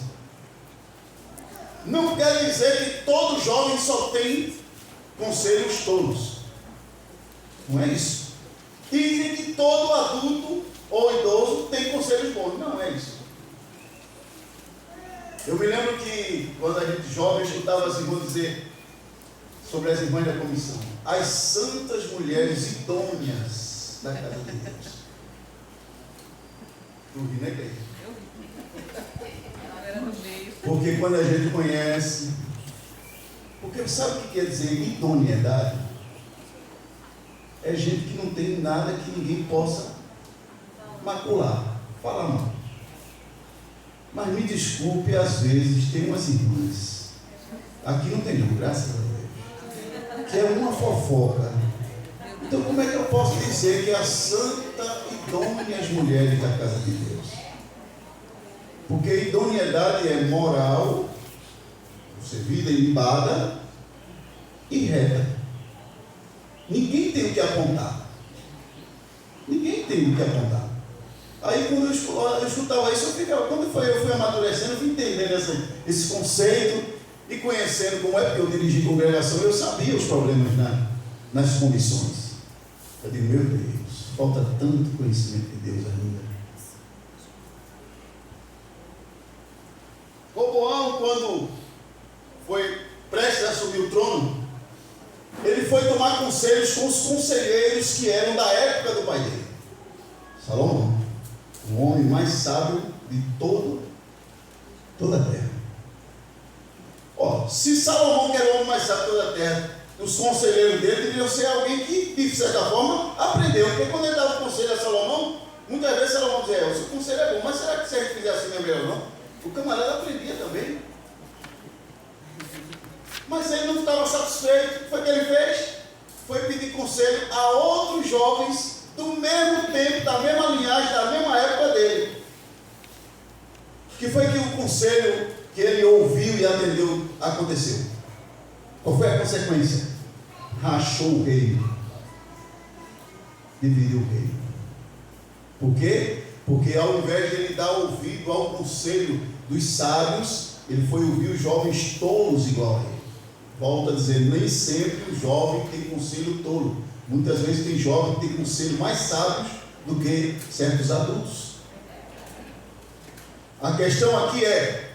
Não quer dizer que todo jovem só tem conselhos tolos. Não é isso. Dizem que todo adulto ou idoso tem conselhos bons. Não é isso. Eu me lembro que quando a gente jovem escutava as irmãs dizer sobre as irmãs da comissão, as santas mulheres idôneas da casa de Deus. Tu ri, né, Cleide? Porque quando a gente conhece, porque sabe o que quer dizer idoneidade? É gente que não tem nada que ninguém possa macular, falar mal. Mas me desculpe, às vezes tem umas irmãs, aqui não tem não, graças a Deus, que é uma fofoca. Então como é que eu posso dizer que é a santa idônea as mulheres da casa de Deus? Porque idoneidade é moral, você vida ilibada e reta. Ninguém tem o que apontar. Ninguém tem o que apontar. Aí quando eu escutava isso, eu ficava, quando eu fui amadurecendo, eu fui entendendo esse conceito e conhecendo como é, porque eu dirigi congregação, eu sabia os problemas nas comissões. Eu digo, meu Deus, falta tanto conhecimento de Deus ainda. Roboão, quando foi prestes a assumir o trono, ele foi tomar conselhos com os conselheiros que eram da época do pai dele, Salomão, o homem mais sábio de toda a terra. Se Salomão, que era o homem mais sábio de toda a terra, os conselheiros dele deveriam ser alguém que, de certa forma, aprendeu. Porque quando ele dava conselho a Salomão, muitas vezes Salomão dizia, o seu conselho é bom, mas será que se a gente fizer assim não é melhor não? O camarada aprendia também. Mas ele não estava satisfeito. O que foi que ele fez? Foi pedir conselho a outros jovens do mesmo tempo, da mesma linhagem, da mesma época dele. Que foi que o conselho que ele ouviu e atendeu aconteceu? Qual foi a consequência? Rachou o reino. Dividiu o reino. Por quê? Porque ao invés de ele dar ouvido ao conselho dos sábios, ele foi ouvir os jovens tolos igual a ele. Volto a dizer, nem sempre o jovem tem conselho tolo. Muitas vezes tem jovem que tem conselho mais sábios do que certos adultos. A questão aqui é,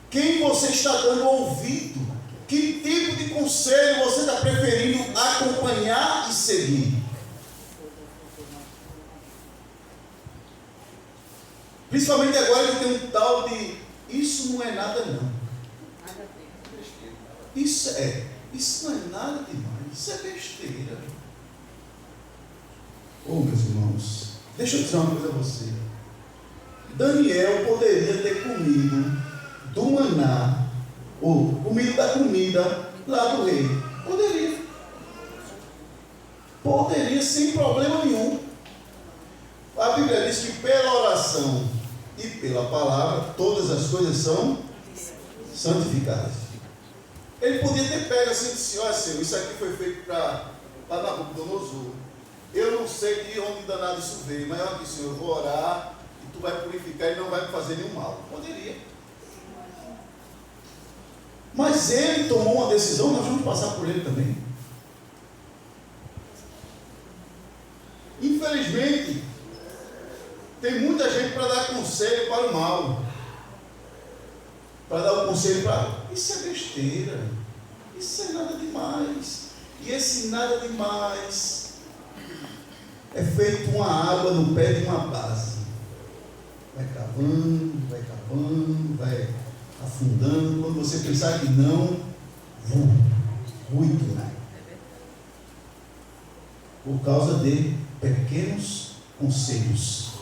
quem você está dando ouvido? Que tipo de conselho você está preferindo acompanhar e seguir? Principalmente agora que tem um tal de, isso não é nada não. Isso não é nada demais, isso é besteira. Meus irmãos, deixa eu dizer uma coisa a você. Daniel poderia ter comido do maná, ou comido da comida lá do rei. Poderia sem problema nenhum. A Bíblia diz que pela oração e pela palavra, todas as coisas são santificadas. Ele podia ter pego assim e disse, olha Senhor, isso aqui foi feito para Nabucodonosor. Eu não sei de onde danado isso veio, mas olha aqui, Senhor, eu vou orar e tu vai purificar e não vai me fazer nenhum mal. Poderia. Mas ele tomou uma decisão, nós vamos passar por ele também. Infelizmente, tem muita gente para dar conselho para o mal. Para dar um conselho para... Isso é besteira. Isso é nada demais. E esse nada demais é feito uma água no pé de uma base. Vai cavando, vai afundando. Quando você pensar que não, muito, né? Por causa de pequenos conselhos,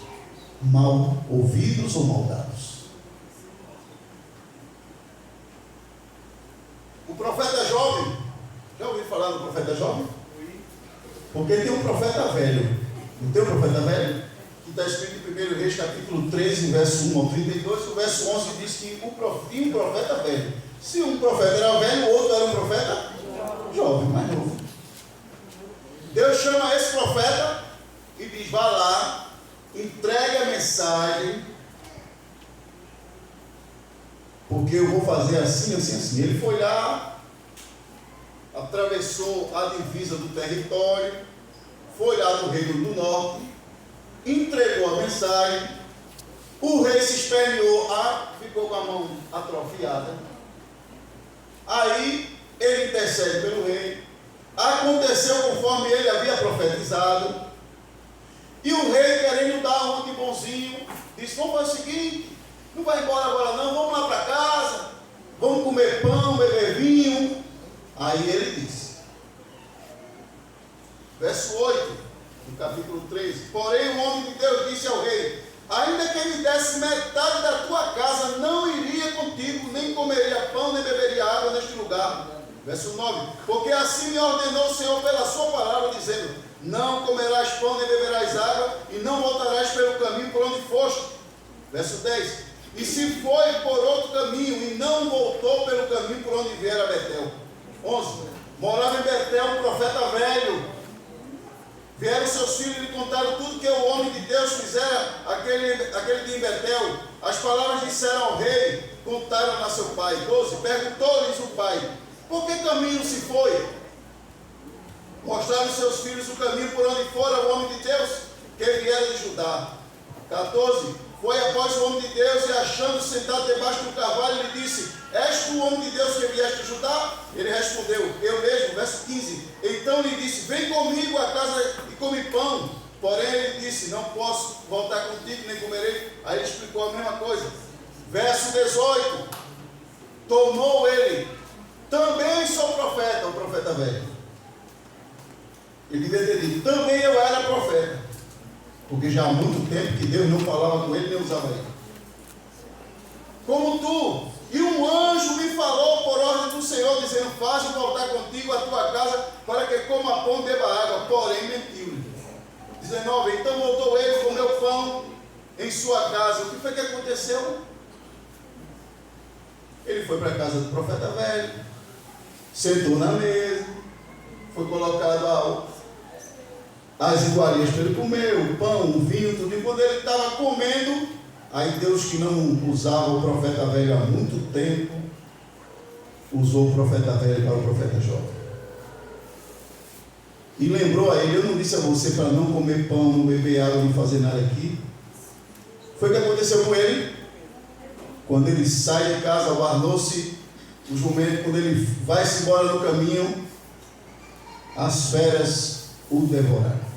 mal ouvidos ou mal dados. O profeta jovem, já ouviu falar do profeta jovem? Porque tem um profeta velho. Não tem um profeta velho? Que está escrito em 1 Reis, capítulo 13, verso 1 ao 32, o verso 11 diz que um profeta velho. Se um profeta era velho, o outro era um profeta jovem, mais novo. Deus chama esse profeta e diz: vá lá, entregue a mensagem, porque eu vou fazer assim, assim, assim. Ele foi lá, atravessou a divisa do território, foi lá no Reino do Norte, entregou a mensagem. O rei se esperneou, ficou com a mão atrofiada. Aí ele intercede pelo rei. Aconteceu conforme ele havia profetizado. E o rei, querendo dar uma de bonzinho, disse: vamos fazer o seguinte, não vai embora agora não, vamos lá para casa, vamos comer pão, beber vinho. Aí ele disse, verso 8 do capítulo 13: porém o homem de Deus disse ao rei: ainda que me desse metade da tua casa, não iria contigo, nem comeria pão, nem beberia água neste lugar. Verso 9: porque assim me ordenou o Senhor pela sua palavra, dizendo: não comerás pão, nem beberás água, e não voltarás pelo caminho por onde foste. Verso 10: e se foi por outro caminho, e não voltou pelo caminho por onde viera Betel. 11: morava em Betel um profeta velho. Vieram seus filhos e lhe contaram tudo que o homem de Deus fizera aquele dia em Betel. As palavras disseram ao rei, contaram a seu pai. 12: perguntou-lhes o pai: por que caminho se foi? Mostraram seus filhos o caminho por onde fora o homem de Deus, que viera de Judá. 14: foi após o homem de Deus, e achando-se sentado debaixo do cavalo, lhe disse: és tu o homem de Deus que vieste de Judá? Ele respondeu: eu mesmo. Verso 15: então lhe disse: vem comigo à casa e come pão. Porém ele disse: não posso voltar contigo, nem comerei. Aí ele explicou a mesma coisa. Verso 18: tomou ele: também sou profeta, o profeta velho. Ele devia ter dito: também eu era profeta, porque já há muito tempo que Deus não falava com ele, nem usava ele. Como tu, e um anjo me falou por ordem do Senhor, dizendo: faze voltar contigo a tua casa, para que coma pão e beba água. Porém mentiu-lhe. 19: então voltou ele, comeu pão em sua casa. O que foi que aconteceu? Ele foi para a casa do profeta velho, sentou na mesa, foi colocado as iguarias para ele comer, o pão, o vinho, tudo. E quando ele estava comendo, aí Deus, que não usava o profeta velho há muito tempo, usou o profeta velho para o profeta jovem. E lembrou a ele: eu não disse a você para não comer pão, não beber água, não fazer nada aqui? Foi o que aconteceu com ele. Quando ele sai de casa, guardou-se o jumento. Quando ele vai-se embora no caminho, as feras o devoraram.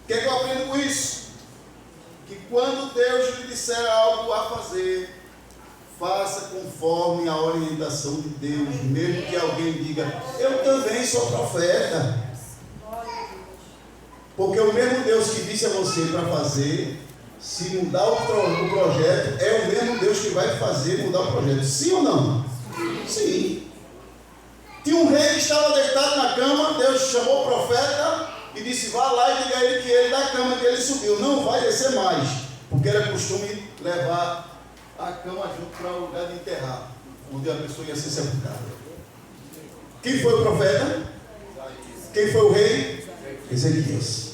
O que é que eu aprendo com isso? Que quando Deus lhe disser algo a fazer, faça conforme a orientação de Deus, mesmo que alguém diga: eu também sou profeta. Porque o mesmo Deus que disse a você para fazer, se mudar o projeto, é o mesmo Deus que vai fazer mudar o projeto. Sim ou não? Sim. Tinha um rei que estava deitado na cama. Deus chamou o profeta e disse: vá lá e diga a ele que ele da cama que ele subiu não vai descer mais, porque era costume levar a cama junto para o lugar de enterrar, onde a pessoa ia ser sepultada. Quem foi o profeta? Quem foi o rei? Ezequias.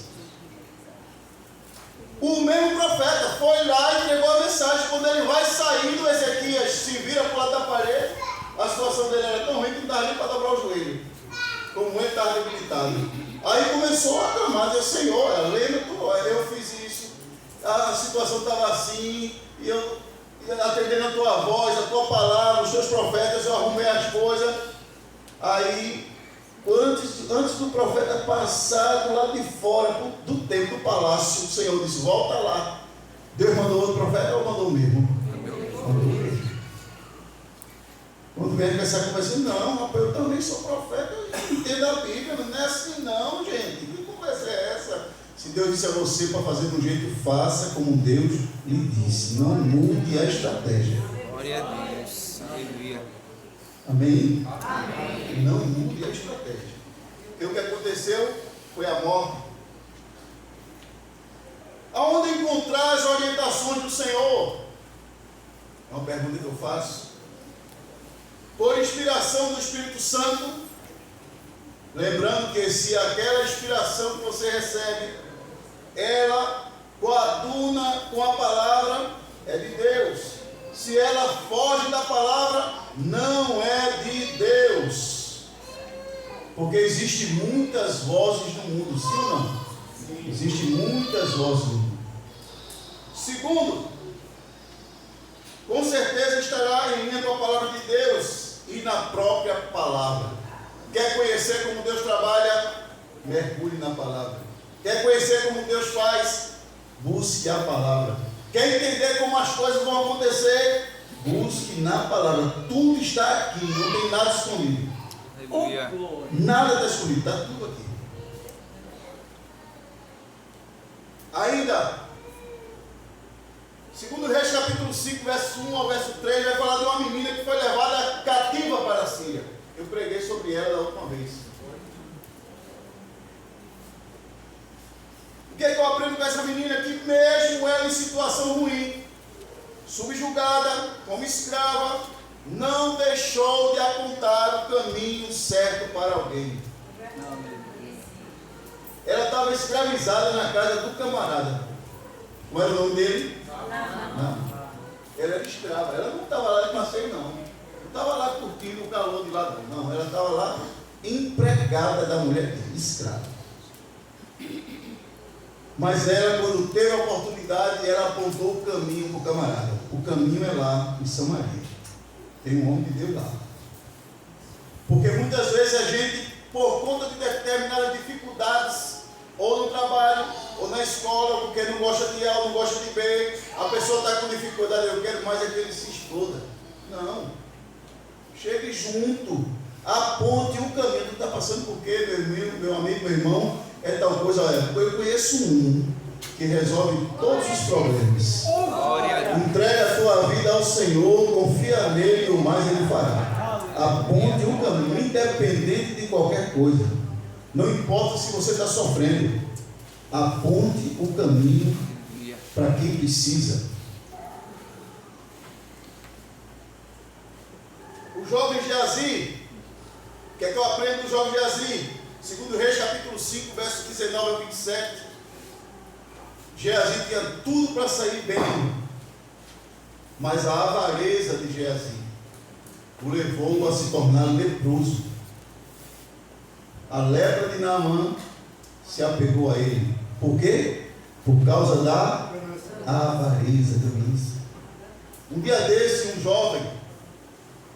O mesmo profeta foi lá e entregou a mensagem. Quando ele vai saindo, Ezequias se vira para o lado da parede. A situação dele era tão ruim que não dava nem para dobrar o joelho, como ele estava debilitado. Aí começou a clamar: dizer: Senhor, lembra, eu fiz isso, a situação estava assim, e eu atendendo a tua voz, a tua palavra, os teus profetas, eu arrumei as coisas. Aí Antes do profeta passar do lado de fora do templo, do palácio, o Senhor disse: volta lá. Deus mandou outro profeta ou mandou o mesmo? Mandou o mesmo. Quando vem essa conversa, não, rapaz, eu também sou profeta, eu entendo a Bíblia, não é assim não, gente. Que conversa é essa? Se Deus disse a você para fazer de um jeito, faça como Deus lhe disse. Não mude a estratégia. Glória a Deus. Aleluia. Amém? Amém. Não mude a estratégia. E o que aconteceu foi a morte. Aonde encontrar as orientações do Senhor? É uma pergunta que eu faço. Por inspiração do Espírito Santo, lembrando que se aquela inspiração que você recebe, ela coaduna com a palavra, é de Deus. Se ela foge da palavra, não é de Deus. Porque existem muitas vozes no mundo, sim ou não? Existem muitas vozes no mundo. Segundo, com certeza estará em linha com a palavra de Deus e na própria palavra. Quer conhecer como Deus trabalha? Mergulhe na palavra. Quer conhecer como Deus faz? Busque a palavra. Quer entender como as coisas vão acontecer? Busque na palavra. Tudo está aqui, não tem nada escondido. Aleluia. Nada está escondido, está tudo aqui. Ainda, segundo Reis capítulo 5, verso 1 ao verso 3, vai falar de uma menina que foi levada cativa para a Síria. Eu preguei sobre ela da última vez. O que é que eu aprendo com essa menina? Que mesmo ela em situação ruim, subjugada, como escrava, não deixou de apontar o caminho certo para alguém. Ela estava escravizada na casa do camarada. Como era o nome dele? Não. Ela era escrava. Ela não estava lá de passeio, não. Não estava lá curtindo o calor de lá, não. Ela estava lá empregada da mulher dele, escrava. Mas ela, quando teve a oportunidade, ela apontou o caminho para o camarada. O caminho é lá em Samaria. Tem um homem de Deus lá. Porque muitas vezes a gente, por conta de determinadas dificuldades, ou no trabalho, ou na escola, porque não gosta de A ou não gosta de B, a pessoa está com dificuldade, eu quero mais é que ele se exploda. Não. Chegue junto, aponte o caminho. Tu está passando por quê, meu amigo, meu irmão? É tal coisa, eu conheço um que resolve todos os problemas. Entrega a tua vida ao Senhor, confia nele e o mais ele fará. Aponte o caminho, independente de qualquer coisa. Não importa se você está sofrendo, aponte o caminho para quem precisa. O jovem Geazi, o que é que eu aprendo do jovem Geazi? Segundo Reis capítulo 5, verso 19 a 27, Geazi tinha tudo para sair bem, mas a avareza de Geazi o levou a se tornar leproso. A lepra de Naamã se apegou a ele. Por quê? Por causa da avareza, ganância. Um dia desse, um jovem,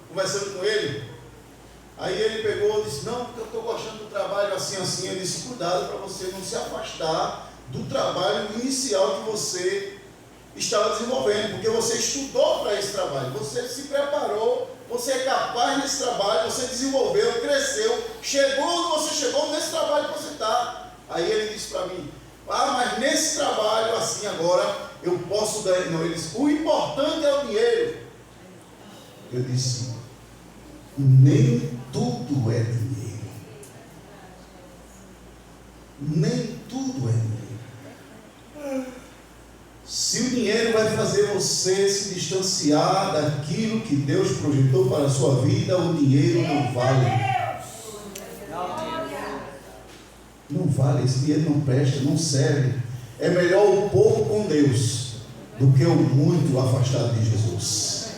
conversando com ele, aí ele pegou e disse: não, porque eu estou gostando do trabalho assim, assim. Eu disse: cuidado para você não se afastar do trabalho inicial que você estava desenvolvendo, porque você estudou para esse trabalho, você se preparou, você é capaz nesse trabalho, você desenvolveu, cresceu, chegou onde você chegou, nesse trabalho que você está. Aí ele disse para mim: mas nesse trabalho assim agora eu posso ganhar. Não, ele disse: o importante é o dinheiro. Eu disse: nem tudo é dinheiro. Nem tudo é dinheiro. Se o dinheiro vai fazer você se distanciar daquilo que Deus projetou para a sua vida, o dinheiro não vale. Não vale, esse dinheiro não presta, não serve. É melhor o pouco com Deus do que o muito afastado de Jesus.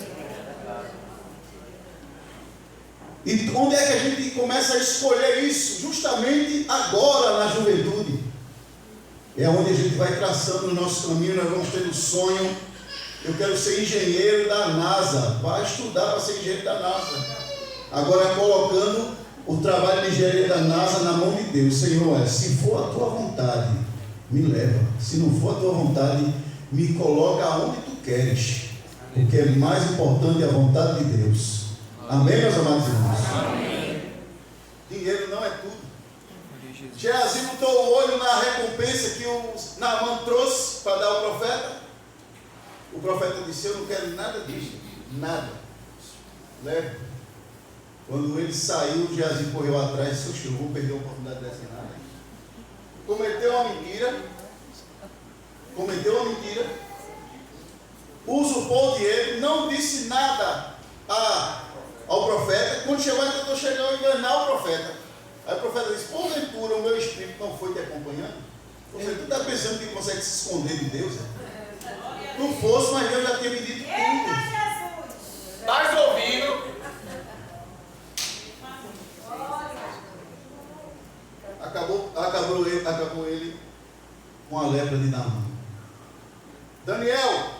E onde é que a gente começa a escolher isso? Justamente agora, na juventude. É onde a gente vai traçando o nosso caminho. Nós vamos ter o sonho: eu quero ser engenheiro da NASA. Vai estudar para ser engenheiro da NASA. Agora colocando o trabalho de engenharia da NASA na mão de Deus. Senhor, se for a tua vontade, me leva. Se não for a tua vontade, me coloca aonde tu queres. Porque é mais importante a vontade de Deus. Amém, meus amados irmãos? Amém. Dinheiro não é tudo. Geazi botou o olho na recompensa que o Naamã trouxe para dar ao profeta. O profeta disse: eu não quero nada disso. Nada. Leve. Quando ele saiu, Geazi correu atrás e disse: eu vou perder a oportunidade dessa nada. Cometeu uma mentira. Usurpou o dinheiro. Não disse nada ao profeta. Quando chegou, ele tentou chegar a enganar o profeta. Aí o profeta disse: porventura o meu espírito não foi te acompanhando? Você está pensando que consegue se esconder de Deus? Não fosse, mas Deus já tinha me dito tudo. Estás ouvindo? Acabou ele com a lepra de Naamã. Daniel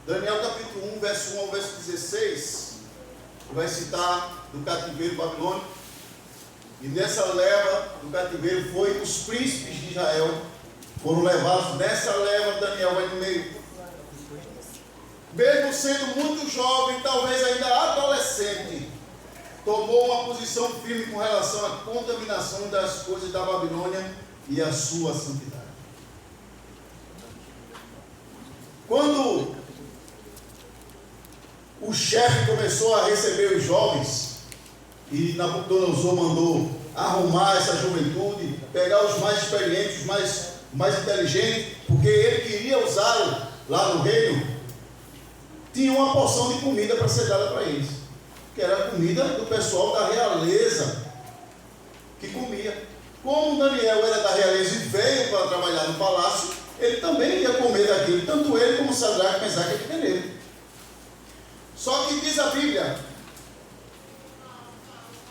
capítulo 1, verso 1 ao verso 16, vai citar do cativeiro babilônico. E nessa leva do cativeiro foi os príncipes de Israel, foram levados. Nessa leva Daniel vai no meio. Mesmo sendo muito jovem, talvez ainda adolescente, tomou uma posição firme com relação à contaminação das coisas da Babilônia e a sua santidade. Quando o chefe começou a receber os jovens, e Nabucodonosor mandou arrumar essa juventude, pegar os mais experientes, os mais inteligentes, porque ele queria usá-los lá no reino, tinha uma porção de comida para ser dada para eles, que era a comida do pessoal da realeza que comia. Como Daniel era da realeza e veio para trabalhar no palácio, ele também ia comer daquilo, tanto ele como Sadraque, Mesaque e Abednego. Só que diz a Bíblia,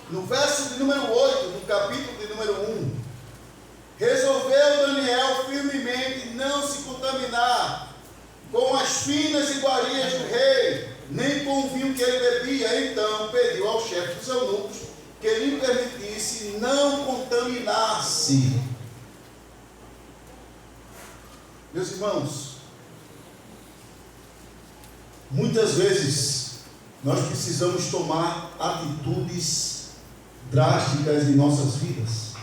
no verso de número 8, do capítulo de número 1, resolveu Daniel firmemente não se contaminar com as finas iguarias do rei, nem com o vinho que ele bebia. Então pediu ao chefe dos eunucos que lhe permitisse não contaminar-se. Meus irmãos, muitas vezes nós precisamos tomar atitudes drásticas em nossas vidas,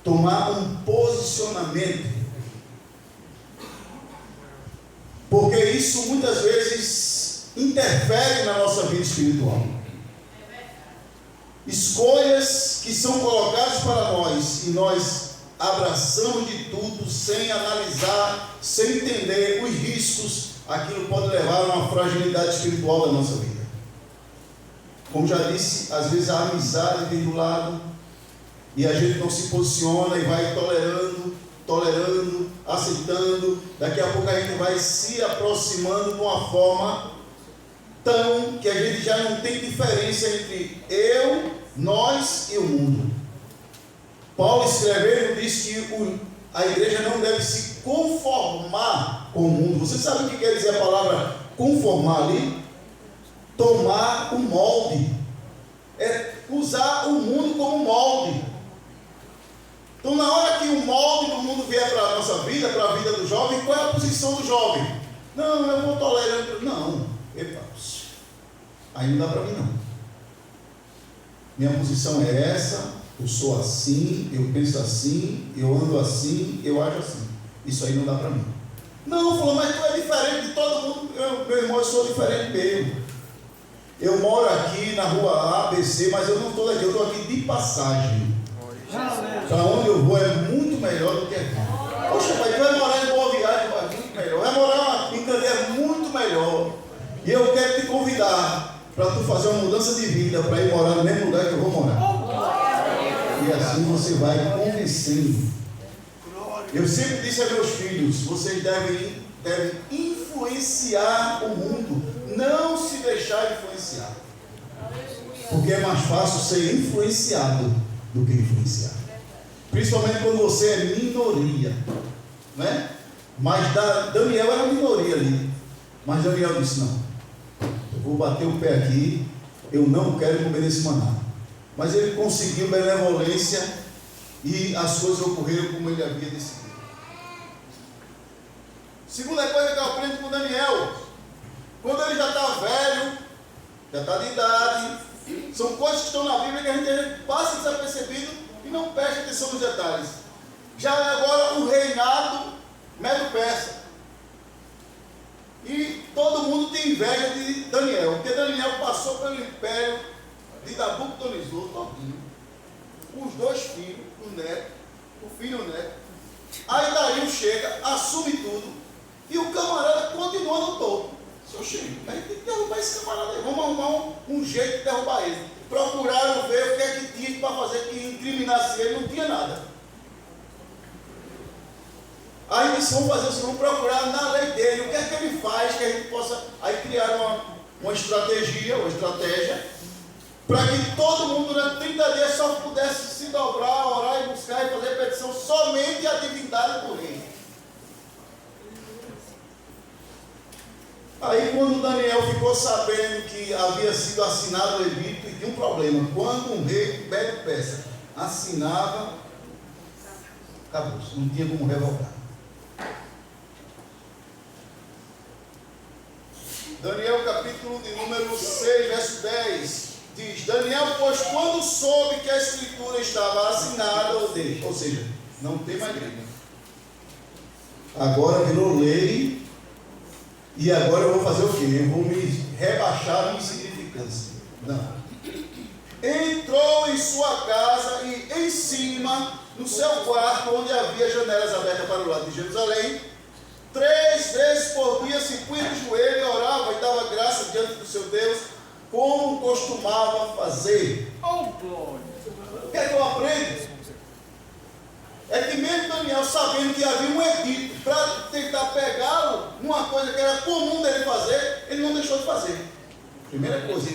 tomar um posicionamento, porque isso muitas vezes interfere na nossa vida espiritual. Escolhas que são colocadas para nós e nós abraçamos de tudo sem analisar, sem entender os riscos, aquilo pode levar a uma fragilidade espiritual da nossa vida. Como já disse, às vezes a amizade vem do lado e a gente não se posiciona e vai tolerando, aceitando. Daqui a pouco a gente vai se aproximando de uma forma tão que a gente já não tem diferença entre eu, nós e o mundo. Paulo escrevendo diz que a igreja não deve se conformar com o mundo. Você sabe o que quer dizer a palavra conformar ali? Tomar o molde, é usar o mundo como molde. Então, na hora que o molde do mundo vier para a nossa vida, para a vida do jovem, qual é a posição do jovem? Não, eu vou tolerando. Não, epa, aí não dá para mim não. Minha posição é essa, eu sou assim, eu penso assim, eu ando assim, eu ajo assim. Isso aí não dá para mim. Não, falou, mas tu é diferente de todo mundo. Meu irmão, eu sou diferente mesmo. Eu moro aqui na rua A, B, C, mas eu não estou daqui, eu estou aqui de passagem. Para onde eu vou é muito melhor do que aqui. Poxa, pai, tu vai morar em Boa Viagem, é muito melhor. Vai morar em Candeia, é muito melhor. E eu quero te convidar para tu fazer uma mudança de vida, para ir morar no mesmo lugar que eu vou morar. E assim você vai convencendo. Eu sempre disse a meus filhos, vocês devem influenciar o mundo. Não se deixar influenciar, porque é mais fácil ser influenciado do que influenciar, principalmente quando você é minoria, né? Mas Daniel era minoria ali, mas Daniel disse: não, eu vou bater o pé aqui, eu não quero comer desse maná. Mas ele conseguiu benevolência e as coisas ocorreram como ele havia decidido. Segunda coisa que eu aprendo com Daniel, quando ele já está velho, já está de idade, são coisas que estão na Bíblia que a gente passa desapercebido e não presta atenção nos detalhes. Já é agora o reinado Medo-Persa. E todo mundo tem inveja de Daniel, porque Daniel passou pelo império de Nabucodonosor todinho. Os dois filhos, o neto, o filho e o neto. Aí Dario chega, assume tudo, e o camarada continua no topo. Seu Chico, a gente tem que derrubar esse camarada aí. Vamos arrumar um jeito de derrubar ele. Procuraram ver o que é que tinha para fazer que incriminasse ele, não tinha nada. Aí eles vão fazer assim, vão procurar na lei dele, o que é que ele faz, que a gente possa aí criar uma estratégia, para que todo mundo durante 30 dias só pudesse se dobrar, orar e buscar e fazer petição somente à divindade do rei. Aí quando Daniel ficou sabendo que havia sido assinado o edito, e tinha um problema, quando um rei Medo-Persa assinava, acabou, não tinha como revogar. Daniel capítulo de número 6, verso 10, diz: Daniel, pois quando soube que a escritura estava assinada, ou seja, não tem mais lei. Agora virou lei, e agora eu vou fazer o quê? Eu vou me rebaixar a insignificância. Não. Entrou em sua casa e em cima, no seu quarto, onde havia janelas abertas para o lado de Jerusalém, 3 vezes por dia se punha de joelho e orava e dava graça diante do seu Deus, como costumava fazer. O que é que eu aprendo? É que mesmo Daniel, sabendo que havia um edito para tentar pegá-lo numa coisa que era comum dele fazer, ele não deixou de fazer. Primeira coisa.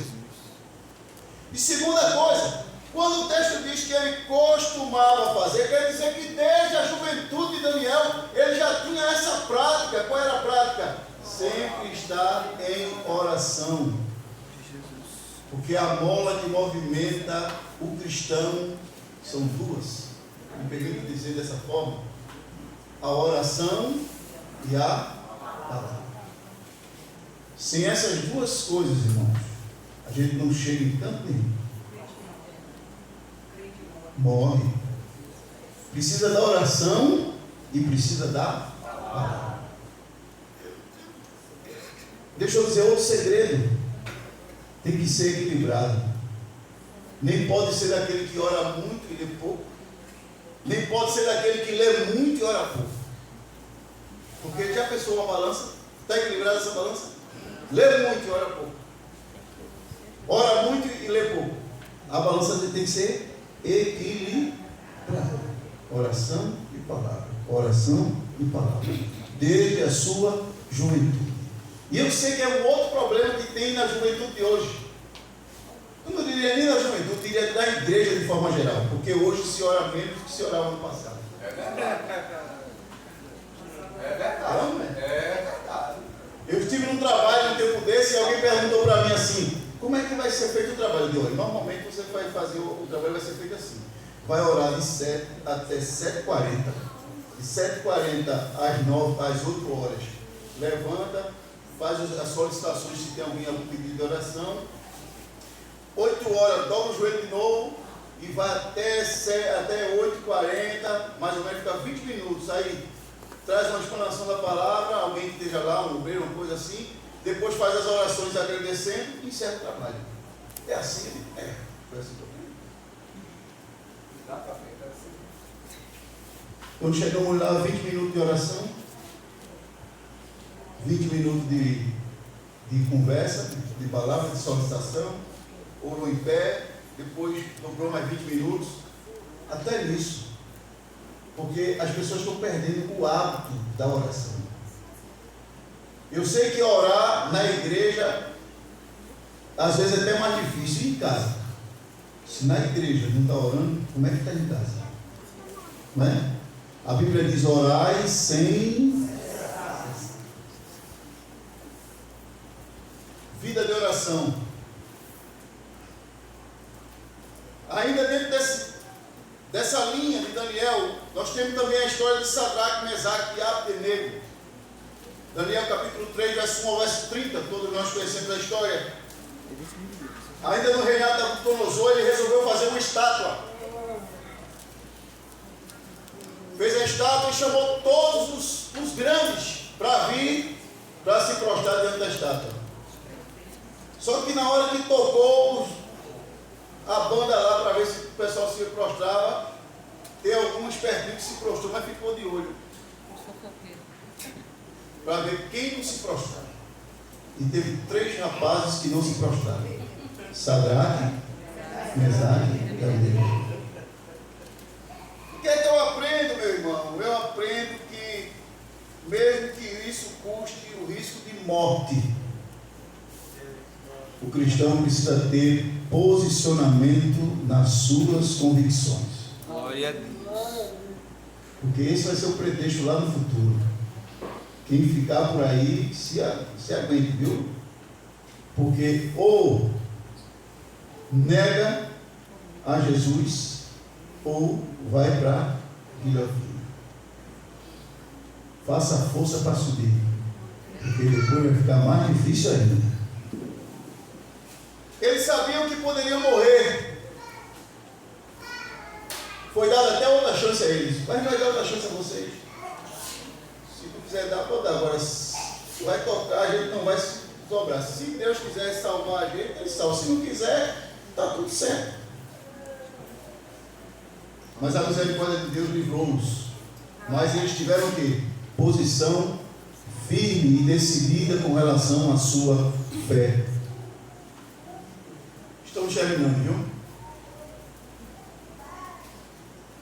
E segunda coisa, quando o texto diz que ele costumava fazer, quer dizer que desde a juventude de Daniel, ele já tinha essa prática. Qual era a prática? Sempre estar em oração. Porque a mola que movimenta o cristão são duas. Me permito dizer dessa forma: a oração e a palavra. Sem essas duas coisas, irmãos, a gente não chega em canto nenhum. Morre. Precisa da oração e precisa da palavra. Deixa eu dizer outro segredo. Tem que ser equilibrado. Nem pode ser daquele que ora muito e lê pouco. Nem pode ser daquele que lê muito e ora pouco. Porque já pensou uma balança? Está equilibrada essa balança? Lê muito e ora pouco. Ora muito e lê pouco. A balança tem que ser equilibrada. Oração e palavra. Oração e palavra. Desde a sua juventude. E eu sei que é um outro problema que tem na juventude de hoje. Eu não diria nem na juventude, eu diria da igreja de forma geral. Porque hoje se ora menos do que se orava no passado. É verdade. É verdade. Não, É verdade. Eu estive num trabalho um tempo desse e alguém perguntou para mim assim: como é que vai ser feito o trabalho de hoje? Normalmente você vai fazer, o trabalho vai ser feito assim: vai orar de 7 até 7h40, de 7h40 às 8 horas, levanta, faz as solicitações se tem algum pedido de oração, 8 horas, dobra o joelho de novo e vai até 8h40, mais ou menos, fica 20 minutos, aí traz uma explanação da palavra, alguém que esteja lá, um obreiro, uma coisa assim, depois faz as orações agradecendo e encerra o trabalho. É assim? É. Foi assim também. Exatamente, é assim. Quando chegamos lá, 20 minutos de oração, 20 minutos de conversa, de palavra, de solicitação, orou em pé, depois dobrou mais 20 minutos, até nisso. Porque as pessoas estão perdendo o hábito da oração. Eu sei que orar na igreja, às vezes é até mais difícil. E em casa? Se na igreja não está orando, como é que está em casa? Não é? A Bíblia diz: orai sem vida de oração. Sadraque, Mesaque e Abdenego. Daniel capítulo 3, verso 1 ao verso 30, todos nós conhecemos a história. Ainda no reinado de Nabucodonosor, ele resolveu fazer uma estátua. Fez a estátua e chamou todos os grandes para vir, para se prostrar diante da estátua. Só que na hora que tocou a banda lá para ver se o pessoal se prostrava, tem alguns perdidos que se prostrou, mas ficou de olho para ver quem não se prostrava. E teve 3 rapazes que não se prostraram: Sadraque, Mesaque e Abdenego. O que é que eu aprendo, meu irmão? Eu aprendo que, mesmo que isso custe o risco de morte, o cristão precisa ter posicionamento nas suas convicções. Glória a Deus. Porque esse vai ser o pretexto lá no futuro. Quem ficar por aí se aguente, viu? Porque ou nega a Jesus ou vai para a guilhotina. Faça força para subir, porque depois vai ficar mais difícil ainda. Eles sabiam que poderiam morrer. Foi dada até outra chance a eles. Mas vai dar outra chance a vocês. Se tu quiser dar, pode dar. Agora, vai tocar, a gente não vai se dobrar. Se Deus quiser salvar a gente, Ele salva. Se não quiser, está tudo certo. Mas a misericórdia de Deus livrou-nos. Mas eles tiveram o quê? Posição firme e decidida com relação à sua fé. Estamos terminando, viu?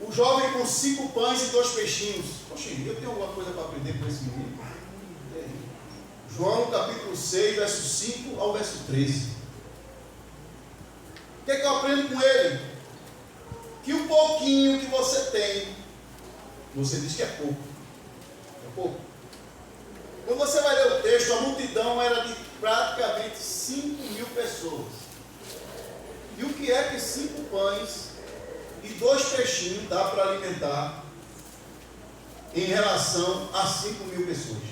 O jovem com 5 pães e 2 peixinhos. Poxa, eu tenho alguma coisa para aprender com esse menino? João capítulo 6, verso 5 ao verso 13. O que é que eu aprendo com ele? Que o pouquinho que você tem, você diz que é pouco. É pouco. Quando você vai ler o texto, a multidão era de praticamente 5.000 pessoas. E o que é que 5 pães e 2 peixinhos dá para alimentar em relação a 5.000 pessoas?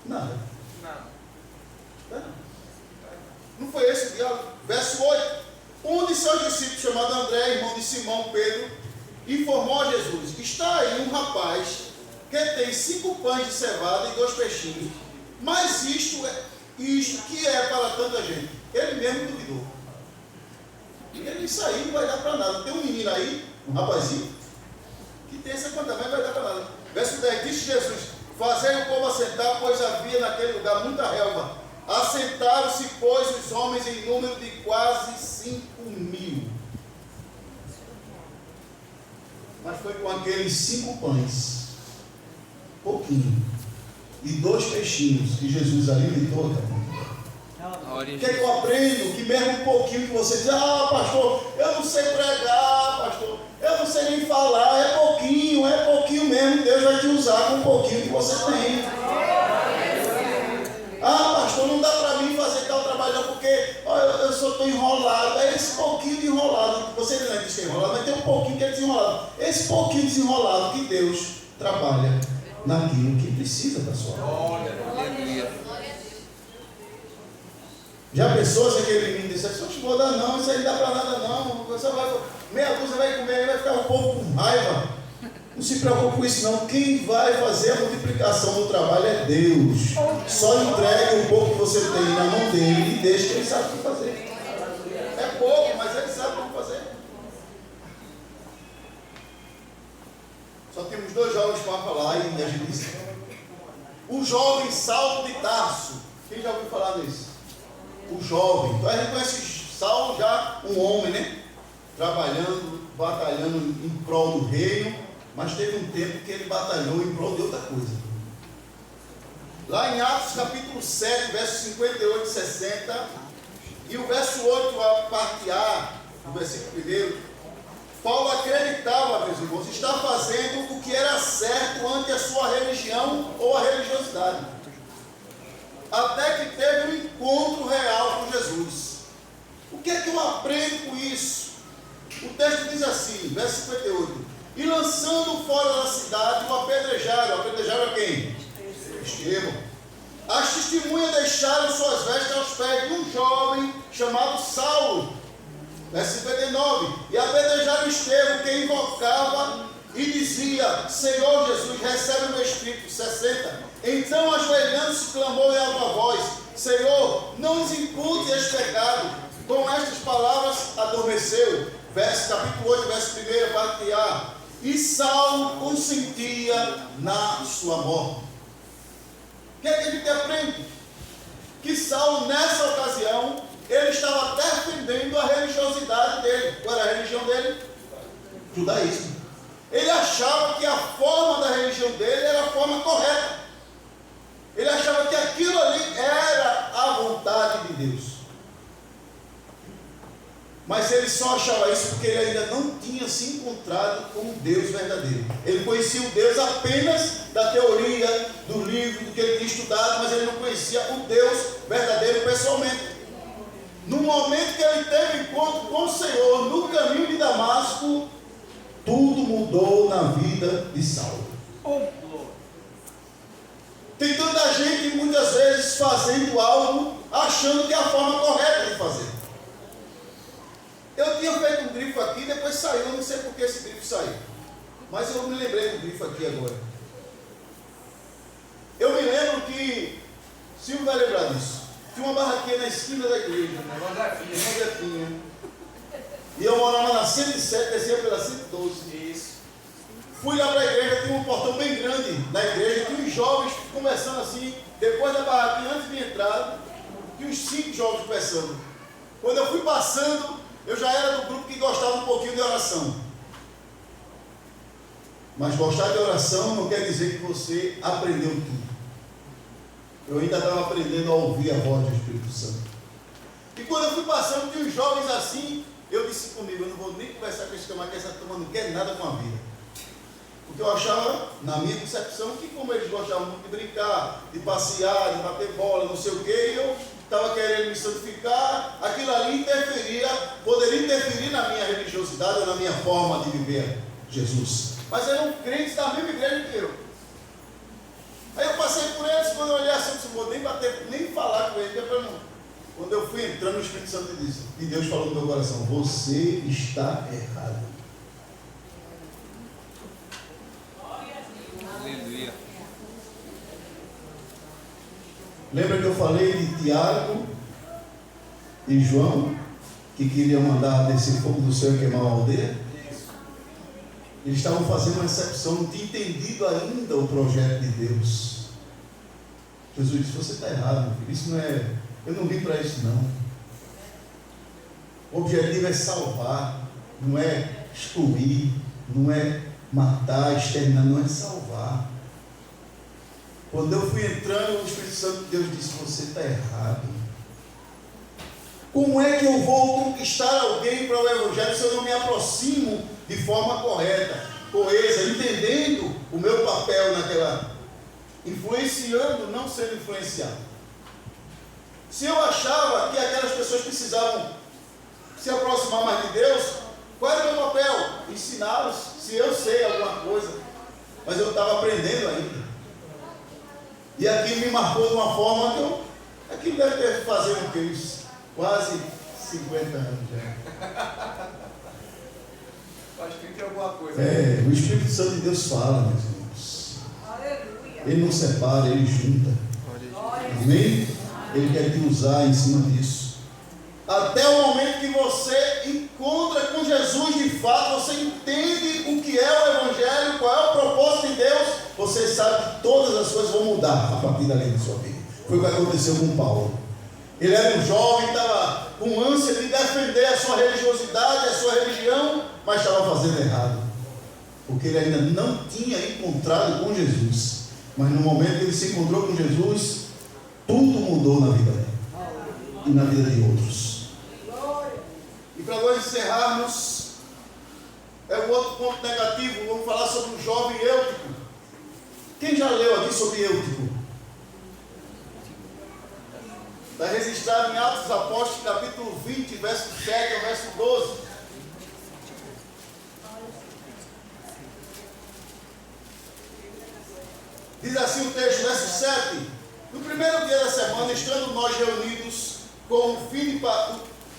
Nada. Não foi esse o diálogo? Verso 8. Um de seus discípulos, chamado André, irmão de Simão Pedro, informou a Jesus: está aí um rapaz que tem 5 pães de cevada e 2 peixinhos, mas isto que é para tanta gente? Ele mesmo duvidou. Ele disse: aí não vai dar para nada. Tem um menino aí, um rapazinho, que tem essa quantidade, mas não vai dar para nada. Verso 10, disse Jesus: fazei o povo assentar, pois havia naquele lugar muita relva. Assentaram-se, pois, os homens em número de quase 5.000. Mas foi com aqueles 5 pães, pouquinho, e 2 peixinhos que Jesus alimentou. O que é que eu aprendo? Que mesmo um pouquinho que você diz: ah, pastor, eu não sei pregar, pastor, eu não sei nem falar, é pouquinho mesmo, Deus vai te usar com um pouquinho que você tem. Ah, pastor, não dá para mim fazer tal trabalho não, porque eu só estou enrolado. É esse pouquinho de enrolado, você não diz que é enrolado, mas tem um pouquinho que é desenrolado. Esse pouquinho desenrolado que Deus trabalha naquilo que precisa da sua vida. Já pensou se aquele menino disse: não vou dar não, isso aí não dá para nada não, você vai, meia dúzia vai comer, vai ficar um pouco com raiva. Não se preocupe com isso não. Quem vai fazer a multiplicação do trabalho é Deus. Só entregue o pouco que você tem na mão dele e deixe que ele sabe o que fazer. É pouco, mas ele sabe o que fazer. Só temos 2 jovens para falar e a gente disse: o jovem Saulo de Tarso. Quem já ouviu falar nisso? O jovem. Então a gente conhece Saulo, já um homem, né? Trabalhando, batalhando em prol do reino. Mas teve um tempo que ele batalhou em prol de outra coisa. Lá em Atos capítulo 7, verso 58 e 60, e o verso 8, a parte A, do versículo 1, Paulo acreditava, meus irmãos, estar fazendo o que era certo ante a sua religião ou a religiosidade. Até que teve um encontro real com Jesus. O que é que eu aprendo com isso? O texto diz assim, verso 58. e lançando fora da cidade, o apedrejaram. Apedrejaram a quem? Estevão. As testemunhas deixaram suas vestes aos pés de um jovem chamado Saulo. Verso 59. E apedrejaram Estevão, que invocava e dizia: Senhor Jesus, recebe o meu espírito. 60. Então, ajoelhando-se, clamou em alta voz: Senhor, não nos impute este pecado. Com estas palavras adormeceu. Capítulo 8, verso 1, parte A. E Saulo consentia na sua morte. O que é que a gente aprende? Que Saulo, nessa ocasião, ele estava defendendo a religiosidade dele. Qual era a religião dele? Judaísmo. Ele achava que a forma da religião dele era a forma correta. Ele achava que aquilo ali era a vontade de Deus. Mas ele só achava isso porque ele ainda não tinha se encontrado com o Deus verdadeiro. Ele conhecia o Deus apenas da teoria, do livro, do que ele tinha estudado, mas ele não conhecia o Deus verdadeiro pessoalmente. No momento que ele teve encontro com o Senhor, no caminho de Damasco, tudo mudou na vida de Saulo. Tem tanta gente muitas vezes fazendo algo, achando que é a forma correta de fazer. Eu tinha feito um grifo aqui, depois saiu, eu não sei por que esse grifo saiu. Mas eu me lembrei do grifo aqui agora. Eu me lembro que, Silvio vai lembrar disso, tinha uma barraquinha na esquina da igreja, uma Zefinha. E eu morava na 107, descia pela 112. Isso. Fui lá para a igreja, tinha um portão bem grande na igreja, tinha uns jovens conversando assim, depois da barraquinha, antes de entrar, tinha uns 5 jovens conversando. Quando eu fui passando, eu já era do grupo que gostava um pouquinho de oração. Mas gostar de oração não quer dizer que você aprendeu tudo. Eu ainda estava aprendendo a ouvir a voz do Espírito Santo. E quando eu fui passando, tinha uns jovens assim, eu disse comigo: eu não vou nem conversar com esse camarada, que essa turma não quer nada com a vida. Porque eu achava, na minha concepção, que como eles gostavam muito de brincar, de passear, de bater bola, não sei o quê, eu estava querendo me santificar, aquilo ali poderia interferir na minha religiosidade ou na minha forma de viver Jesus. Mas eram crentes da mesma igreja que eu. Aí eu passei por eles, quando eu olhei assim, eu disse: não vou nem bater, nem falar com eles. Quando eu fui entrando, o Espírito Santo disse, e Deus falou no meu coração: você está errado. Aleluia. Lembra que eu falei de Tiago e João, que queriam mandar descer fogo do céu e queimar a aldeia? Eles estavam fazendo uma recepção, não tinham entendido ainda o projeto de Deus. Jesus disse: você está errado, meu filho, isso não é, eu não vim para isso não. O objetivo é salvar, não é excluir, não é matar, exterminar, não é salvar. Quando eu fui entrando, o Espírito Santo de Deus disse: você está errado. Como é que eu vou conquistar alguém para o Evangelho se eu não me aproximo de forma correta, coesa, entendendo o meu papel naquela, influenciando, não sendo influenciado? Se eu achava que aquelas pessoas precisavam se aproximar mais de Deus, qual era o meu papel? Ensiná-los, se eu sei alguma coisa, mas eu estava aprendendo ainda. E aquilo me marcou de uma forma que eu, aquilo deve ter fazendo o que? Quase 50 anos já. Acho que tem alguma coisa. O Espírito Santo de Deus fala, meus irmãos. Aleluia. Ele não separa, ele junta. Amém? Ele quer te usar em cima disso. Até o momento que você encontra com Jesus de fato, você entende o que é o Evangelho, qual é o propósito de Deus, você sabe que todas as coisas vão mudar a partir dali da sua vida. Foi o que aconteceu com Paulo. Ele era um jovem, estava com ânsia de defender a sua religiosidade, a sua religião, mas estava fazendo errado. Porque ele ainda não tinha encontrado com Jesus. Mas no momento que ele se encontrou com Jesus, tudo mudou na vida dele e na vida de outros. E para nós encerrarmos, é um outro ponto negativo. Vamos falar sobre o jovem Eutico. Quem já leu aqui sobre Eutico? Está registrado em Atos dos Apóstolos, capítulo 20, verso 7 ao verso 12. assim o texto, verso 7. No primeiro dia da semana, estando nós reunidos com o fim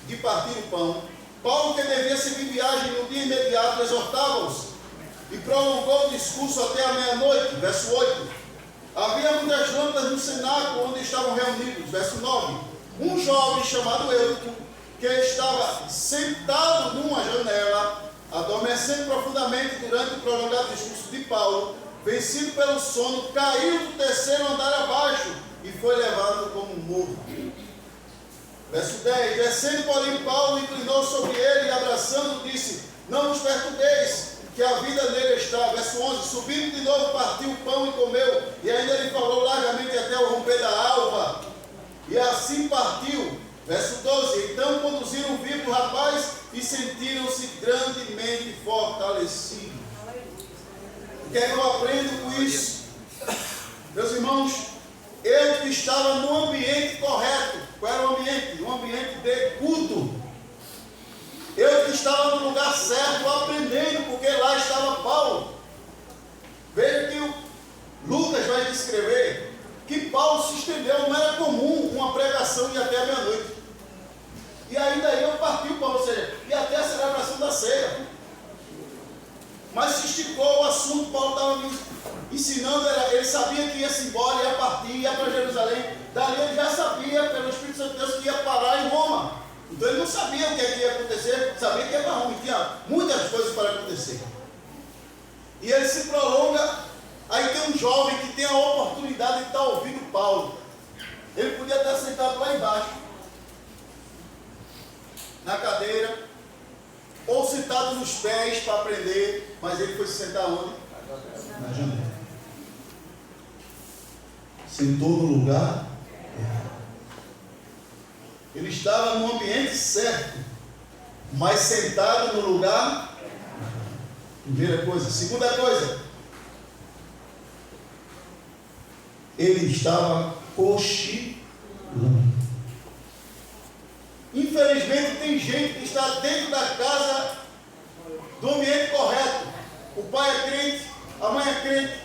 de partir o pão, Paulo, que devia seguir viagem no dia imediato, exortava-os e prolongou o discurso até a meia-noite. Verso 8. Havia muitas lâmpadas no cenáculo onde estavam reunidos. Verso 9. Um jovem chamado Euco, que estava sentado numa janela, adormecendo profundamente durante o prolongado discurso de Paulo, vencido pelo sono, caiu do terceiro andar abaixo e foi levado como morto. Verso 10. Descendo, porém, Paulo inclinou sobre ele e, abraçando, disse: não os perturbeis, que a vida nele está. Verso 11. Subindo de novo, partiu o pão e comeu, e ainda lhe falou largamente até o romper da alva, e assim partiu. Verso 12. Então conduziram vivo o rapaz e sentiram-se grandemente fortalecidos. O que é que eu aprendo com isso? Meus irmãos, eu que estava no ambiente correto. Qual era o ambiente? Um ambiente de culto. Eu que estava no lugar certo, aprendendo, porque lá estava Paulo. Veja que o Lucas vai descrever que Paulo se estendeu, não era comum uma pregação de até a meia-noite. E ainda eu parti o pão, ou seja, e até a celebração da ceia. Mas se esticou o assunto, Paulo estava ensinando, ele sabia que ia-se embora, ia partir, ia para Jerusalém. Dali ele já sabia, pelo Espírito Santo de Deus, que ia parar em Roma. Então ele não sabia o que ia acontecer, sabia que ia para Roma, tinha muitas coisas para acontecer. E ele se prolonga, aí tem um jovem que tem a oportunidade de estar ouvindo Paulo. Ele podia estar sentado lá embaixo, na cadeira, ou sentado nos pés para aprender, mas ele foi se sentar onde? Na janela. Sentou no lugar errado. Ele estava no ambiente certo, mas sentado no lugar. Primeira coisa. Segunda coisa, ele estava cochilando. Infelizmente tem gente que está dentro da casa do ambiente correto. O pai é crente, a mãe é crente,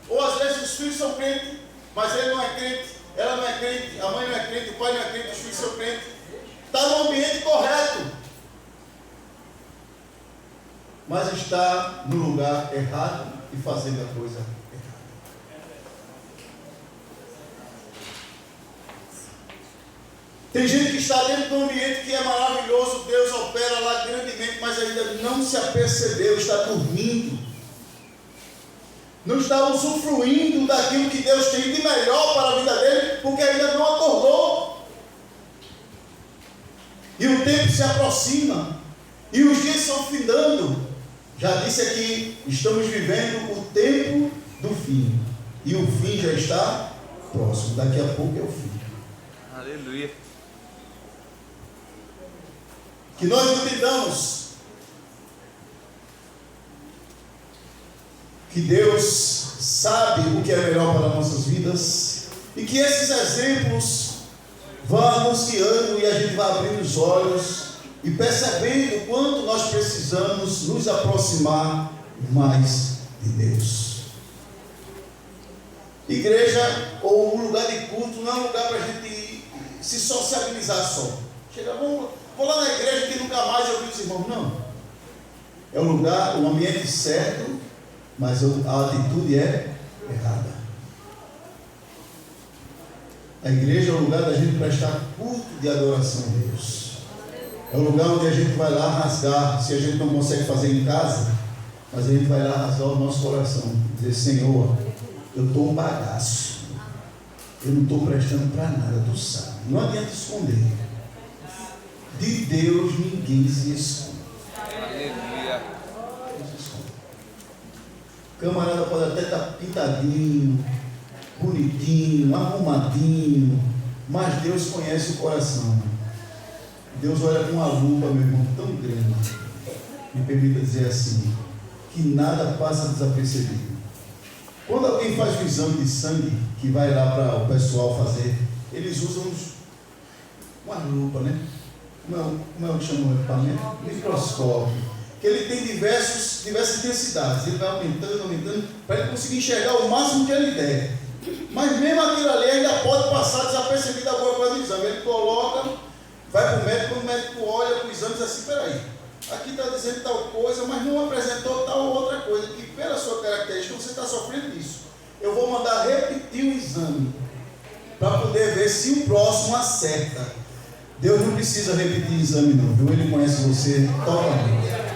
ou às vezes os filhos são crentes, mas ele não é crente, ela não é crente, a mãe não é crente, o pai não é crente, os filhos são crentes. Está no ambiente correto, mas está no lugar errado e fazendo a coisa errada. Tem gente que está dentro do ambiente que é maravilhoso, Deus opera lá grandemente, mas ainda não se apercebeu, está dormindo. Não está usufruindo daquilo que Deus tem de melhor para a vida dele, porque ainda não acordou. E o tempo se aproxima, e os dias estão findando. Já disse aqui, estamos vivendo o tempo do fim, e o fim já está próximo, daqui a pouco é o fim. Aleluia. Que nós entendamos que Deus sabe o que é melhor para nossas vidas e que esses exemplos vão nos guiando e a gente vai abrindo os olhos e percebendo o quanto nós precisamos nos aproximar mais de Deus. Igreja ou um lugar de culto não é um lugar para a gente se sociabilizar só. Chega, vou lá na igreja que nunca mais eu vi os irmãos. Não. É um lugar, um ambiente certo, mas a atitude é errada. A igreja é o lugar da gente prestar culto de adoração a Deus. É o lugar onde a gente vai lá rasgar, se a gente não consegue fazer em casa, mas a gente vai lá rasgar o nosso coração, dizer: Senhor, eu estou um bagaço, eu não estou prestando para nada, tu sabe. Não adianta esconder. De Deus ninguém se esconde. Aleluia. O camarada pode até estar pintadinho, bonitinho, arrumadinho, mas Deus conhece o coração. Deus olha com uma lupa, meu irmão, tão grande. Me permita dizer assim, que nada passa desapercebido. Quando alguém faz um exame de sangue, que vai lá para o pessoal fazer, eles usam uma lupa, né? Como é que chama o equipamento? Microscópio. Que ele tem diversas intensidades. Ele vai aumentando, para ele conseguir enxergar o máximo que ele der. Mas mesmo aquilo ali ainda pode passar desapercebido alguma coisa do exame. Ele coloca, vai para o médico olha para o exame e diz assim, peraí, aqui está dizendo tal coisa, mas não apresentou tal outra coisa, que pela sua característica você está sofrendo disso. Eu vou mandar repetir o exame, para poder ver se o próximo acerta. Deus não precisa repetir o exame não, viu? Ele conhece você totalmente.